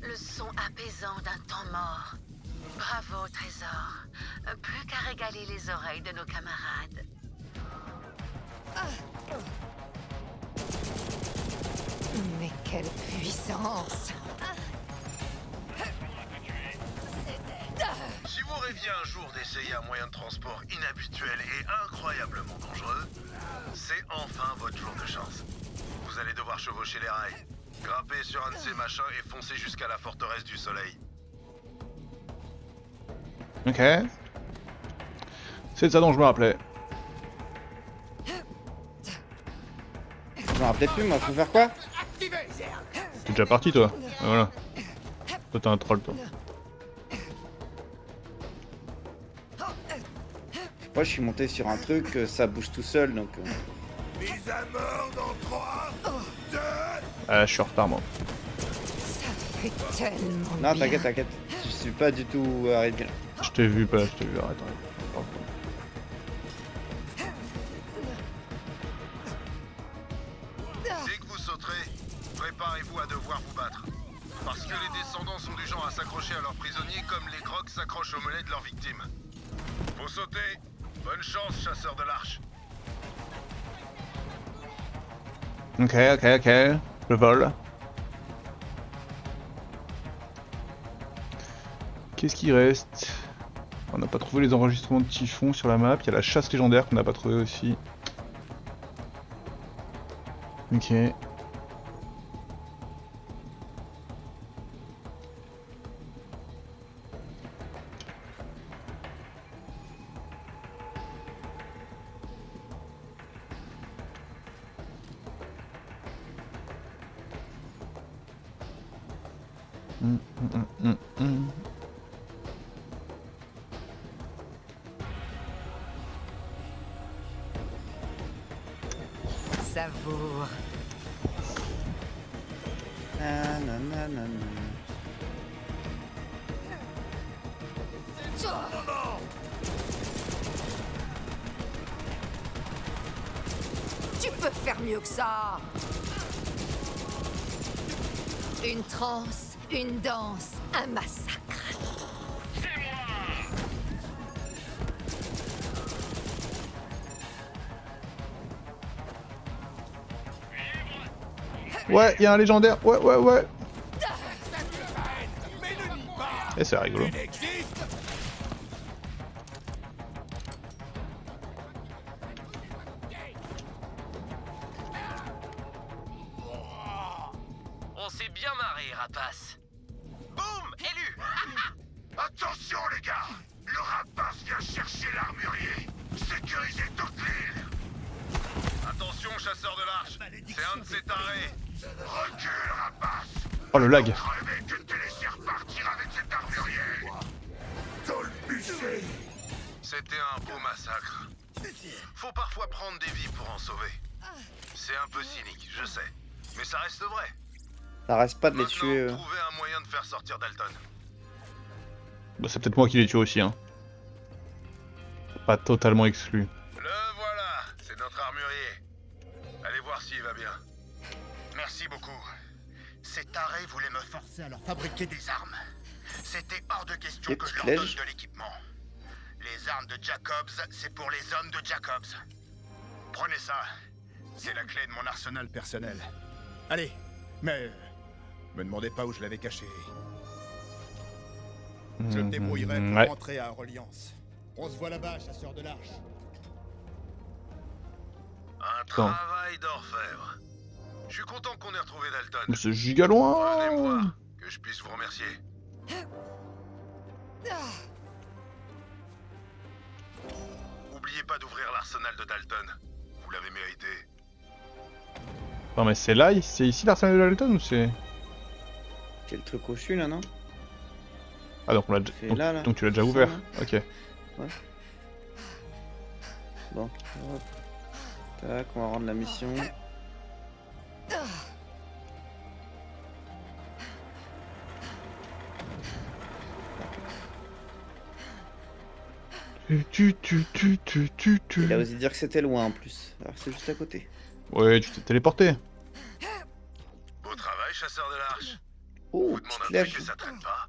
Le son apaisant d'un temps mort. Bravo, Trésor. Plus qu'à régaler les oreilles de nos camarades. Mais quelle puissance! Si vous rêviez un jour d'essayer un moyen de transport inhabituel et incroyablement dangereux, c'est enfin votre jour de chance. Vous allez devoir chevaucher les rails, grimper sur un de ces machins et foncer jusqu'à la forteresse du soleil. Ok. C'est de ça dont je me rappelais. Je me rappelais plus, moi, faut faire quoi? T'es déjà parti toi. Ah, voilà. Toi t'es un troll toi. Moi, je suis monté sur un truc, ça bouge tout seul, donc... Mise à mort dans 3, 2... Ah, je suis en retard moi. Ça fait tellement Non, bien. t'inquiète. Je suis pas du tout arrêté. Je t'ai vu pas, je t'ai vu, arrête. Dès que vous sauterez, préparez-vous à devoir vous battre. Parce que les descendants sont du genre à s'accrocher à leurs prisonniers comme les crocs s'accrochent au mollet de leurs victimes. Faut sauter. Bonne chance, chasseur de l'arche. Ok. Je vole. Qu'est-ce qui reste? On n'a pas trouvé les enregistrements de Typhon sur la map. Il y a la chasse légendaire qu'on n'a pas trouvé aussi. Ok. Savoure. Nanana. Tu peux faire mieux que ça. Une transe, une danse, un massacre. Ouais, il y a un légendaire. Ouais. Et c'est rigolo. On s'est bien marré, rapace. Boum, élu. Attention les gars, le rapace vient chercher l'armurier. Sécurisez toute l'île. Attention chasseur de l'arche, c'est un de ces tarés. Recule rapace. Oh le lag. Rêvez que de te laisser repartir avec cet armurier. Dans le bûcher. C'était un beau massacre. Faut parfois prendre des vies pour en sauver. C'est un peu cynique, je sais. Mais ça reste vrai. Ça reste pas de les tuer. Maintenant, trouvez un moyen de faire sortir Dalton. Bah, c'est peut-être moi qui l'ai tué aussi, hein. Pas totalement exclu. Le voilà, c'est notre armurier. Allez voir s'il va bien. Merci beaucoup. Ces tarés voulaient me forcer à leur fabriquer des armes. C'était hors de question Des que je petites leur donne flèches. de l'équipement. Les armes de Jacobs, c'est pour les hommes de Jacobs. Prenez ça. C'est la clé de mon arsenal personnel. Allez, mais... me demandez pas où je l'avais caché. Je me débrouillerai pour Ouais. rentrer à Orliance. On se voit là-bas, chasseur de l'arche. Un travail d'orfèvre. Je suis content qu'on ait retrouvé Dalton. Mais c'est giga loin. Venez me voir, que je puisse vous remercier. N'oubliez pas d'ouvrir l'arsenal de Dalton. Vous l'avez mérité. Non mais c'est là, c'est ici l'arsenal de Dalton ou c'est... J'ai le truc au chu là, non? Ah donc on l'a déjà... C'est donc, là, là. donc tu l'as déjà C'est ouvert. ça, Ok. Ouais. Bon, hop. Tac, on va rendre la mission. Il a osé dire que c'était loin en plus, alors que c'est juste à côté. Ouais, tu t'es téléporté. Beau travail, chasseur de l'arche. Oh, Vous demande petite un truc lèvre. et ça traîne pas.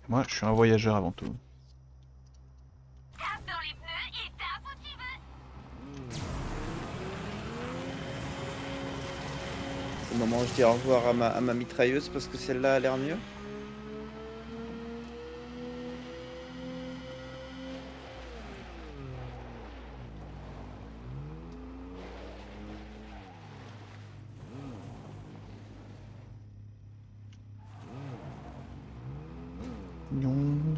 Moi, je suis un voyageur avant tout. Tape dans les pneus et tape où tu veux. C'est le moment où je dis au revoir à ma mitrailleuse parce que celle-là a l'air mieux. Non.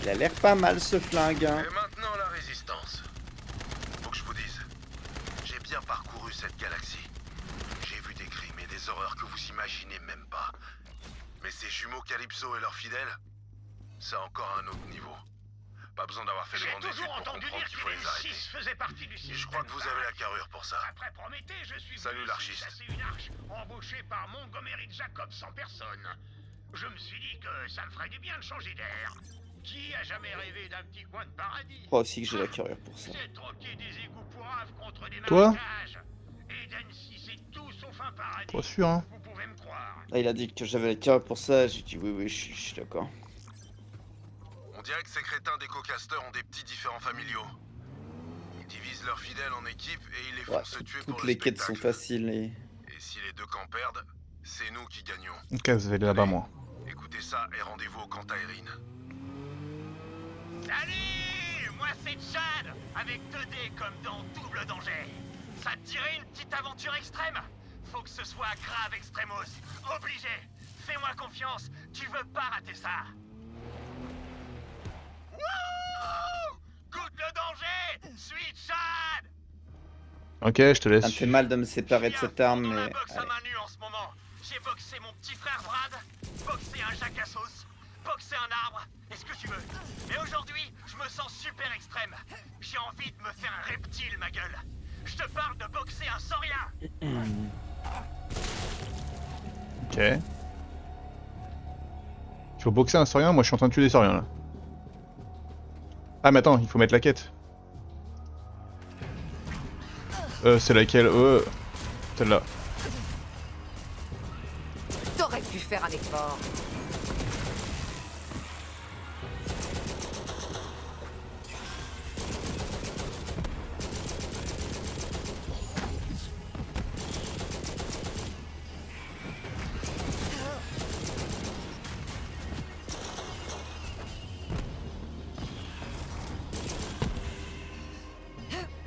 Il a l'air pas mal ce flingue. Hein. Et maintenant la résistance. Faut que je vous dise, j'ai bien parcouru cette galaxie. J'ai vu des crimes et des horreurs que vous imaginez même pas. Mais ces jumeaux Calypso et leurs fidèles, c'est encore un autre niveau. Pas besoin d'avoir fait de J'ai grandes études toujours pour entendu comprendre dire qu'il que faut les les arrêter. 6 faisaient partie du Et système. je crois que vous avez la carrure pour ça. Après Prométhée, je suis Salut, venu l'archiste. chasser une arche embauchée par Montgomery Jacobs en personne. Je me suis dit que ça me ferait du bien de changer d'air. Qui a jamais rêvé d'un petit coin de paradis? Je crois aussi que j'ai la carrure pour ça. C'est troquer des égouts pouraves contre des Toi marécages. Eden, si c'est tout sauf un paradis. Pas sûr, hein. Vous pouvez me croire. Ah, il a dit que j'avais la carrure pour ça, j'ai dit oui, je suis d'accord. On dirait que ces crétins d'éco-casters ont des petits différends familiaux. Ils divisent leurs fidèles en équipes et ils les font Ouais, se tuer pour toutes le les quêtes sont spectacle. faciles et... Et si les deux camps perdent, c'est nous qui gagnons. Ok, vous allez là-bas, moi. Écoutez ça et rendez-vous au camp Taïrine. Salut, moi c'est Chad, avec 2D comme dans Double Danger. Ça te dirait une petite aventure extrême? Faut que ce soit grave extremos, obligé. Fais-moi confiance, tu veux pas rater ça. Wouh! Goûte le danger, suis Chad. Ok, je te laisse. Ça me fait mal de me séparer de cette arme, Dans mais... la boxe à allez. main nue en ce moment. J'ai boxé mon petit frère Brad, boxé un Jacques à sauce, boxé un arbre, et ce que tu veux. Mais aujourd'hui, je me sens super extrême. J'ai envie de me faire un reptile, ma gueule. Je te parle de boxer un saurien. Ok. Il faut boxer un saurien, moi je suis en train de tuer des sauriens là. Ah mais attends, il faut mettre la quête. C'est laquelle? Celle-là. T'aurais pu faire un effort.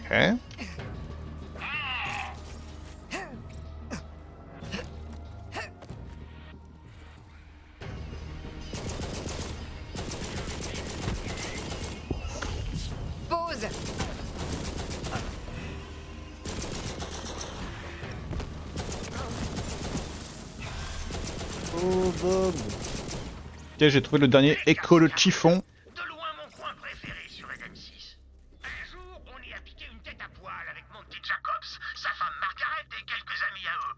Ok. Pause. Oh Bob. Ok, j'ai trouvé le dernier écho le chiffon. De loin mon coin préféré sur Eden 6. Un jour, on y a piqué une tête à poil avec mon petit Jacobs, sa femme Margaret et quelques amis à eux.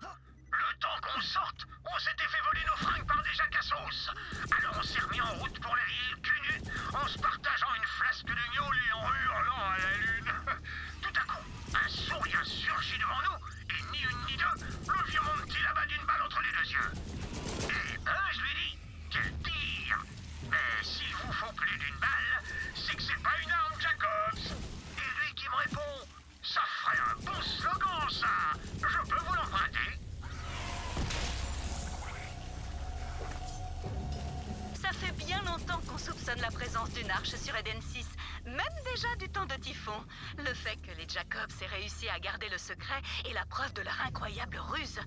Le temps qu'on sorte, on s'était fait voler nos fringues par des Jacques à sauce. Alors on s'est remis en route pour la ville, cul nu, en se partageant une flasque de gnôle et en hurlant à la lune. Tout à coup, un saurien surgit devant nous, et ni une ni deux, le vieux Monty là-bas d'une balle entre les deux yeux. Et ben, je lui dis, quel tir! Mais s'il vous faut plus d'une balle, c'est que c'est pas une arme, Jacobs! Et lui qui me répond, ça ferait un bon slogan, ça! Je peux vous l'emprunter? Ça fait bien longtemps qu'on soupçonne la présence d'une arche sur Eden 6, même déjà du temps de Typhon. Le fait que les Jacobs aient réussi à garder le secret est la preuve de leur incroyable ruse.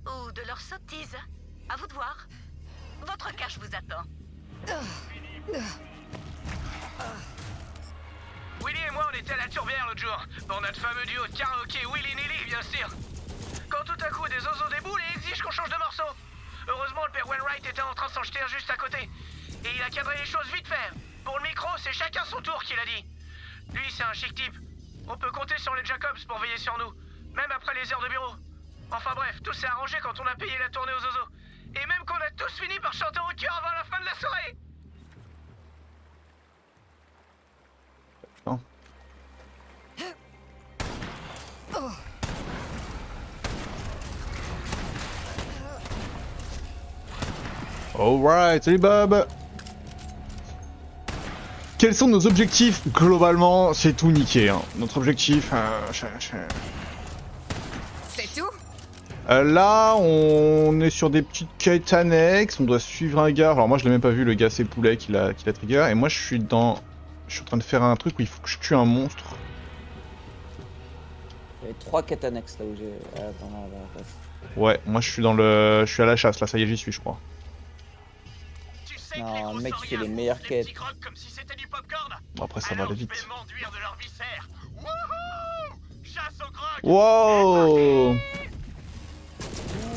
Ou de leur sottise. À vous de voir. Votre cache vous attend. Willy et moi, on était à la Tourbière l'autre jour, pour notre fameux duo de karaoké Willy-Nilly, bien sûr. Quand tout à coup, des oiseaux déboulent et exigent qu'on change de morceau. Heureusement, le père Wainwright était en train de s'en jeter un juste à côté. Et il a cadré les choses vite fait. Pour le micro, c'est chacun son tour qu'il a dit. Lui, c'est un chic type. On peut compter sur les Jacobs pour veiller sur nous, même après les heures de bureau. Enfin bref, tout s'est arrangé quand on a payé la tournée aux oiseaux. Et même qu'on a tous fini par chanter au cœur avant la fin de la soirée. Non. Alright, salut Bob. Quels sont nos objectifs? Globalement, c'est tout niqué. Hein. Notre objectif... C'est tout? Là, on est sur des petites quêtes annexes. On doit suivre un gars. Alors moi, je l'ai même pas vu, le gars, c'est Poulet qui l'a trigger. Et moi, je suis en train de faire un truc où il faut que je tue un monstre. Il y avait 3 quêtes annexes là où j'ai... Attends, là, passe. Ouais, moi, je suis je suis à la chasse, là, ça y est, j'y suis, je crois. Non, le mec qui fait les meilleures quêtes. Bon, après, ça va aller vite. Wow!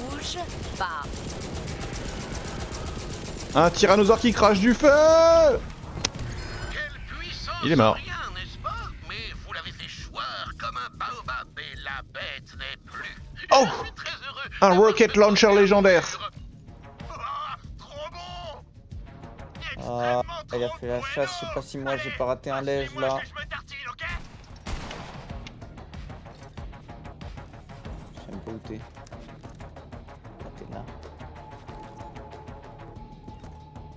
Bouge pas. Un tyrannosaure qui crache du feu! Il est mort. Rien, n'est-ce pas? Mais vous l'avez fait choir comme un baobab et la bête n'est plus. Oh! Je suis très heureux. Un rocket launcher légendaire. Ah, il a fait la chasse, je sais pas si moi j'ai pas raté un lège là. Je sais même pas où t'es. Ah, t'es là.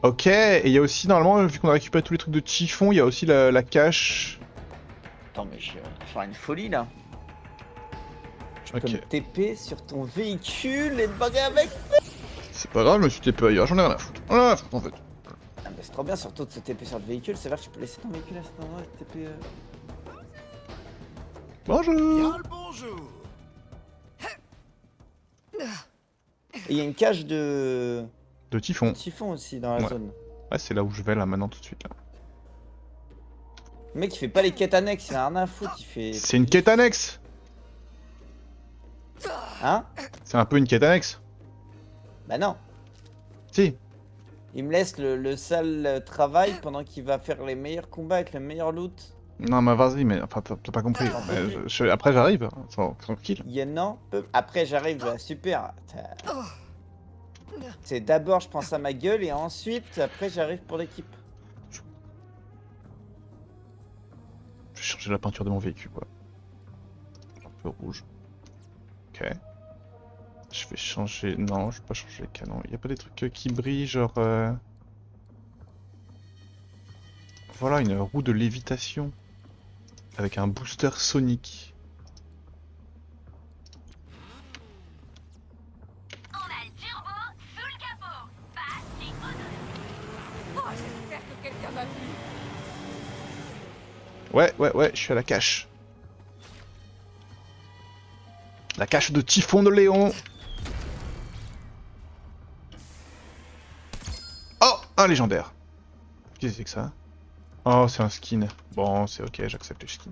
Ok, et il y a aussi, normalement, vu qu'on a récupéré tous les trucs de chiffon, il y a aussi la cache. Attends, mais je vais faire une folie là. Tu peux Ok. me TP sur ton véhicule et te bagarrer avec. C'est pas grave, je me suis TP ailleurs, j'en ai rien à foutre. J'en ai rien à foutre en fait. Ah, mais c'est trop bien surtout de se TP sur le véhicule, c'est vrai que tu peux laisser ton véhicule à cet endroit et te TP. Bonjour! Bonjour. Et il y a une cage de De typhon. typhon aussi dans la Ouais. zone. Ouais, c'est là où je vais là maintenant tout de suite. Là. Le mec il fait pas les quêtes annexes, il a rien à foutre, il fait. C'est une quête annexe! Hein? C'est un peu une quête annexe. Bah non. Si. Il me laisse le sale travail pendant qu'il va faire les meilleurs combats avec le meilleur loot. Non, mais vas-y, mais enfin, t'as pas compris. Mais après, j'arrive, hein, tranquille. Il y a non. Après j'arrive, super. C'est d'abord je pense à ma gueule et ensuite après j'arrive pour l'équipe. Je vais changer la peinture de mon véhicule, quoi. Un peu rouge. Ok. Je vais changer... Non, je vais pas changer les canons. Il y a pas des trucs qui brillent, genre... Voilà, une roue de lévitation. Avec un booster sonique. On a le turbo sous le capot. Vas-y, Oh, j'espère que quelqu'un m'a vu. Ouais, je suis à la cache. La cache de Typhon de Léon. Oh, un légendaire. Qu'est-ce que c'est que ça? Oh, c'est un skin. Bon, c'est ok, j'accepte le skin.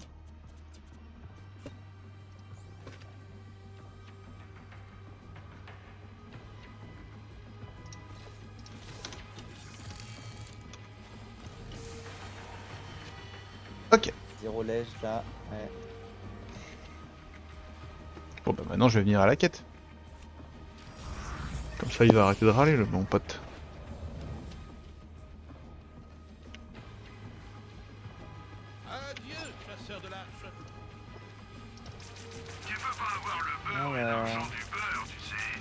Ok. 0 lège là, ouais. Bon bah maintenant je vais venir à la quête. Comme ça il va arrêter de râler le bon pote. Adieu, chasseur de l'arche. Tu peux pas avoir le beurre et l'argent du beurre, tu sais.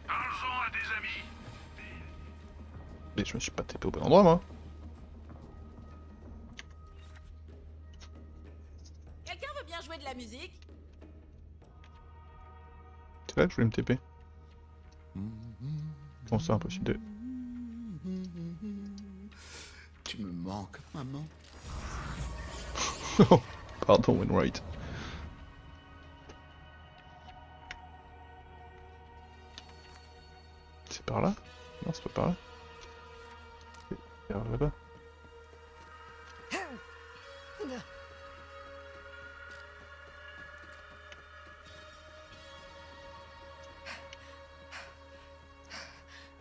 Argent à des amis. Mais je me suis pas TP au bon endroit moi. Quelqu'un veut bien jouer de la musique? C'est là que je voulais me TP. Bon c'est impossible de... Tu me manques, maman. Pardon Wainwright. C'est par là? Non c'est pas par là. Vers là-bas.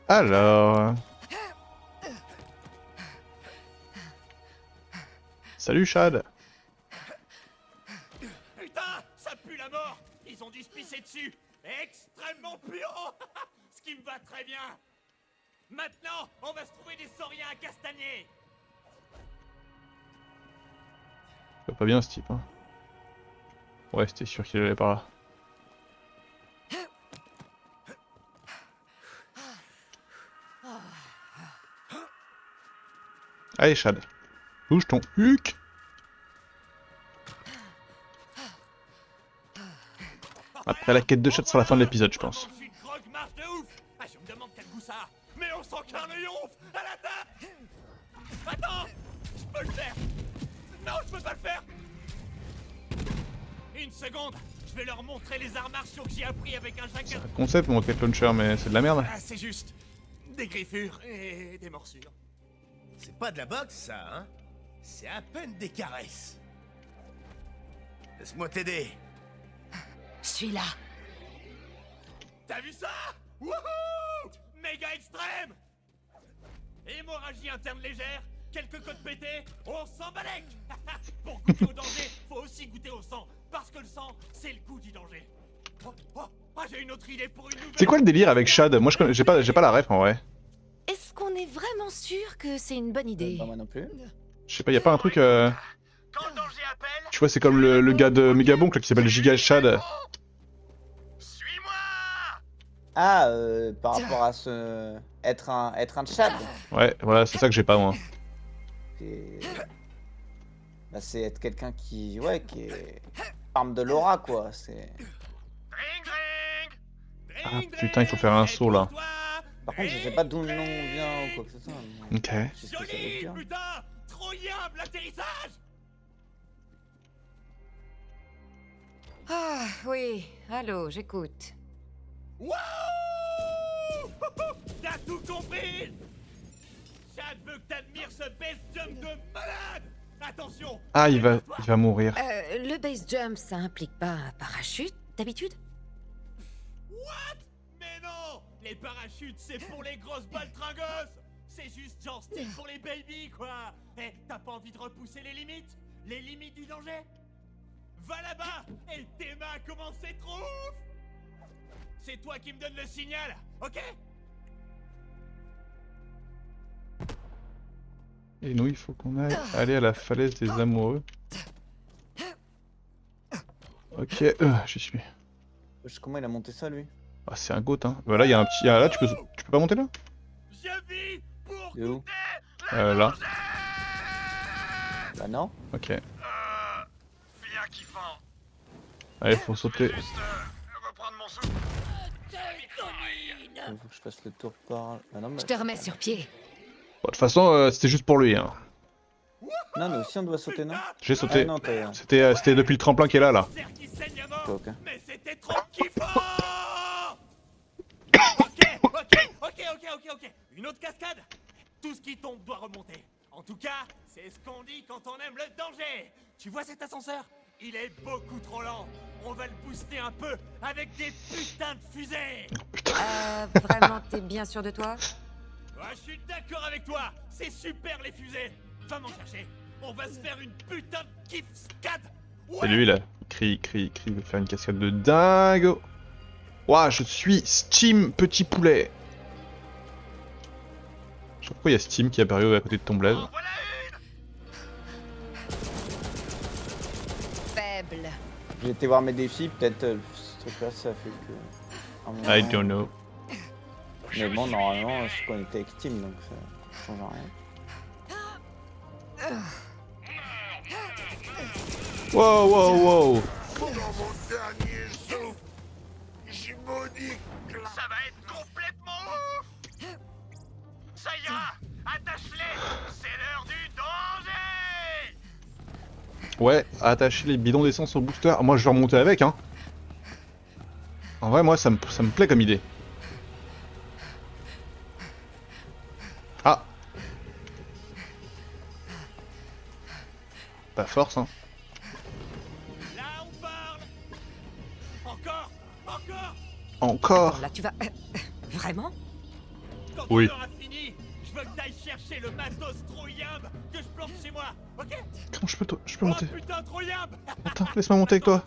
Alors... Salut Chad. Putain, ça pue la mort. Ils ont dû se pisser dessus. Extrêmement puant. Ce qui me va très bien. Maintenant, on va se trouver des sauriens à castagner. C'est pas bien ce type. Hein. Ouais, c'était sûr qu'il allait par là. Allez Chad, bouge ton huc. Après la quête de Chad sur la fin de l'épisode, je pense. Je suis une grogue marche de ouf. Ah, je me demande quel goût ça a. Mais on sent qu'un yonf à la table. Attends, je peux le faire. Non, je peux pas le faire. Une seconde, je vais leur montrer les arts martiaux que j'ai appris avec un C'est jacket. un concept mon rocket launcher, mais c'est de la merde. Ah, c'est juste des griffures et des morsures. C'est pas de la boxe, ça, hein? C'est à peine des caresses. Laisse-moi t'aider. Je suis là. T'as vu ça? Wouhou! Méga extrême! Hémorragie interne légère, quelques côtes pétées, on s'en balèque! Pour goûter au danger, faut aussi goûter au sang, parce que le sang, c'est le goût du danger. J'ai une autre idée pour une nouvelle... C'est quoi le délire avec Chad? Moi j'ai pas la ref en vrai. Est-ce qu'on est vraiment sûr que c'est une bonne idée? Pas moi non plus. Je sais pas, y a pas un truc... Tu vois, c'est comme le gars de Megabonk là, qui s'appelle Giga Chad. Ah, par rapport à ce... Être un Chad. Ouais, voilà, c'est ça que j'ai pas moi. Bah, c'est être quelqu'un qui... Ouais, qui est... Arme de l'aura, quoi, c'est... Ah putain, il faut faire un saut là. Par contre, je sais pas d'où le nom vient ou quoi que ce soit. Mais... Ok. Je sais ce que ça veut dire. Putain! Trop yable l'atterrissage! Ah, oui. Allô, j'écoute. Wouh! T'as tout compris! Chad veut que t'admires ce base jump de malade! Attention! Ah, il va mourir. Le base jump, ça implique pas un parachute, d'habitude? What? Mais non! Les parachutes, c'est pour les grosses baltringos! C'est juste genre style pour les babies, quoi! Eh, t'as pas envie de repousser les limites? Les limites du danger? Va là-bas! Et tes mains commencent à être ouf! C'est toi qui me donne le signal, ok? Et nous, il faut qu'on aille aller à la falaise des amoureux. Ok, j'y suis. Comment il a monté ça, lui? Ah, c'est un goat, hein. Voilà, il y a un petit... Ah, là, tu peux pas monter là? De où? Là. Bah non. Ok. Bien kiffant. Allez, faut sauter. Reprendre mon souffle. Il faut que je fasse le tour par... Ah non, mais... Je te remets sur pied. Bon, de toute façon, c'était juste pour lui, hein. Non, mais aussi on doit sauter, non? J'ai sauté. Ah, non, C'était depuis le tremplin qui est là, là. Ok. Mais c'était trop kiffant! Ok. Une autre cascade? Tout ce qui tombe doit remonter. En tout cas, c'est ce qu'on dit quand on aime le danger. Tu vois cet ascenseur? Il est beaucoup trop lent. On va le booster un peu avec des putains de fusées. Vraiment, t'es bien sûr de toi? Ouais, je suis d'accord avec toi. C'est super les fusées. Va m'en chercher. On va se faire une putain de kiff-scade. C'est lui là. Il crie, il veut faire une cascade de dingue. Ouah, je suis Steam petit poulet. Je sais pas pourquoi il y a Steam qui est apparu à côté de ton blaze. Faible. J'ai été voir mes défis, peut-être ce truc-là, ça fait que... I don't know. Mais bon, normalement, je suis connecté avec Steam, donc ça change rien. Wow. Dans mon dernier souffle, j'ai maudit. Ça va être complètement ouf. Ça ira. Attache-les. C'est l'heure du danger. Ouais, attacher les bidons d'essence au booster. Moi, je vais remonter avec, hein. En vrai, moi, ça me plaît comme idée. Ah. Pas force, hein. Là, on parle. Encore. Encore. Là, tu vas... Vraiment? Quand Oui. on aura fini, je veux que t'ailles chercher le matos trop yimbe que je plante chez moi, ok? Comment je peux monter? Oh putain, trop yimbe. Attends, laisse-moi monter avec toi.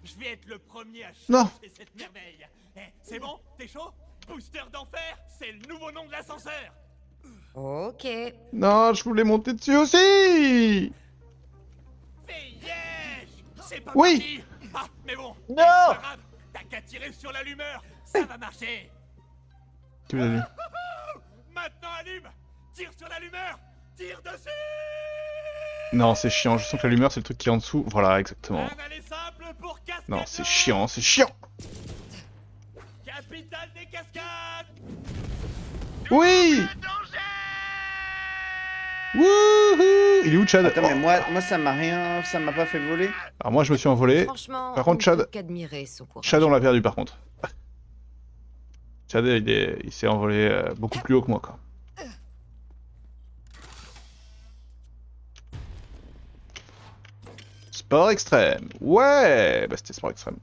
Je vais être le premier à Non. chercher cette merveille. Eh, c'est bon? T'es chaud? Booster d'enfer, c'est le nouveau nom de l'ascenseur. Ok. Non, je voulais monter dessus aussi. Fais yesh. C'est pas Oui. parti. Ah, mais bon. Non. C'est pas grave. T'as qu'à tirer sur l'allumeur. Ça va marcher. Tu me l'as dit. Maintenant allume. Tire sur l'allumeur. Tire dessus. Non, c'est chiant. Je sens que la lumière, c'est le truc qui est en dessous. Voilà, exactement. Un aller simple pour cascade. Non, c'est chiant, c'est chiant. Capitale des cascades. Oui. Wouhou. Il est où Chad? Attends, mais moi ça m'a pas fait voler. Alors moi, je me suis envolé. Franchement, Par contre, on ne Chad... peut qu'admirer son courage. Chad, on l'a perdu par contre. Chad, il s'est envolé beaucoup plus haut que moi, quoi. Sport extrême. Ouais, bah c'était sport extrême.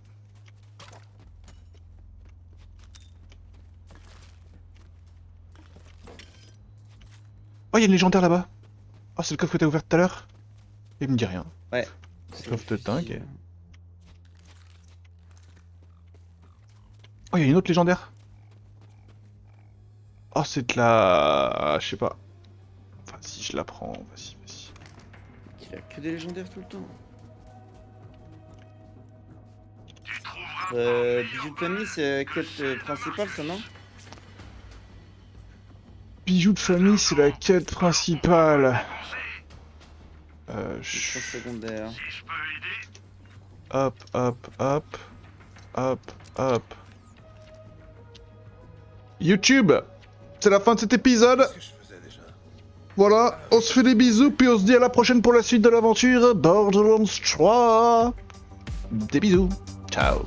Oh, il y a une légendaire là-bas. Oh, c'est le coffre que t'as ouvert tout à l'heure. Il me dit rien. Ouais. Coffre de dingue. Oh, il y a une autre légendaire. Oh, c'est de la... Je sais pas. Enfin, si je la prends, vas-y. Il a que des légendaires tout le temps. Bijou de famille, c'est quête principale, ça, non? Bijoux de famille, c'est la quête principale. Mission secondaire. Hop. YouTube, c'est la fin de cet épisode. Voilà, on se fait des bisous, puis on se dit à la prochaine pour la suite de l'aventure Borderlands 3. Des bisous, ciao.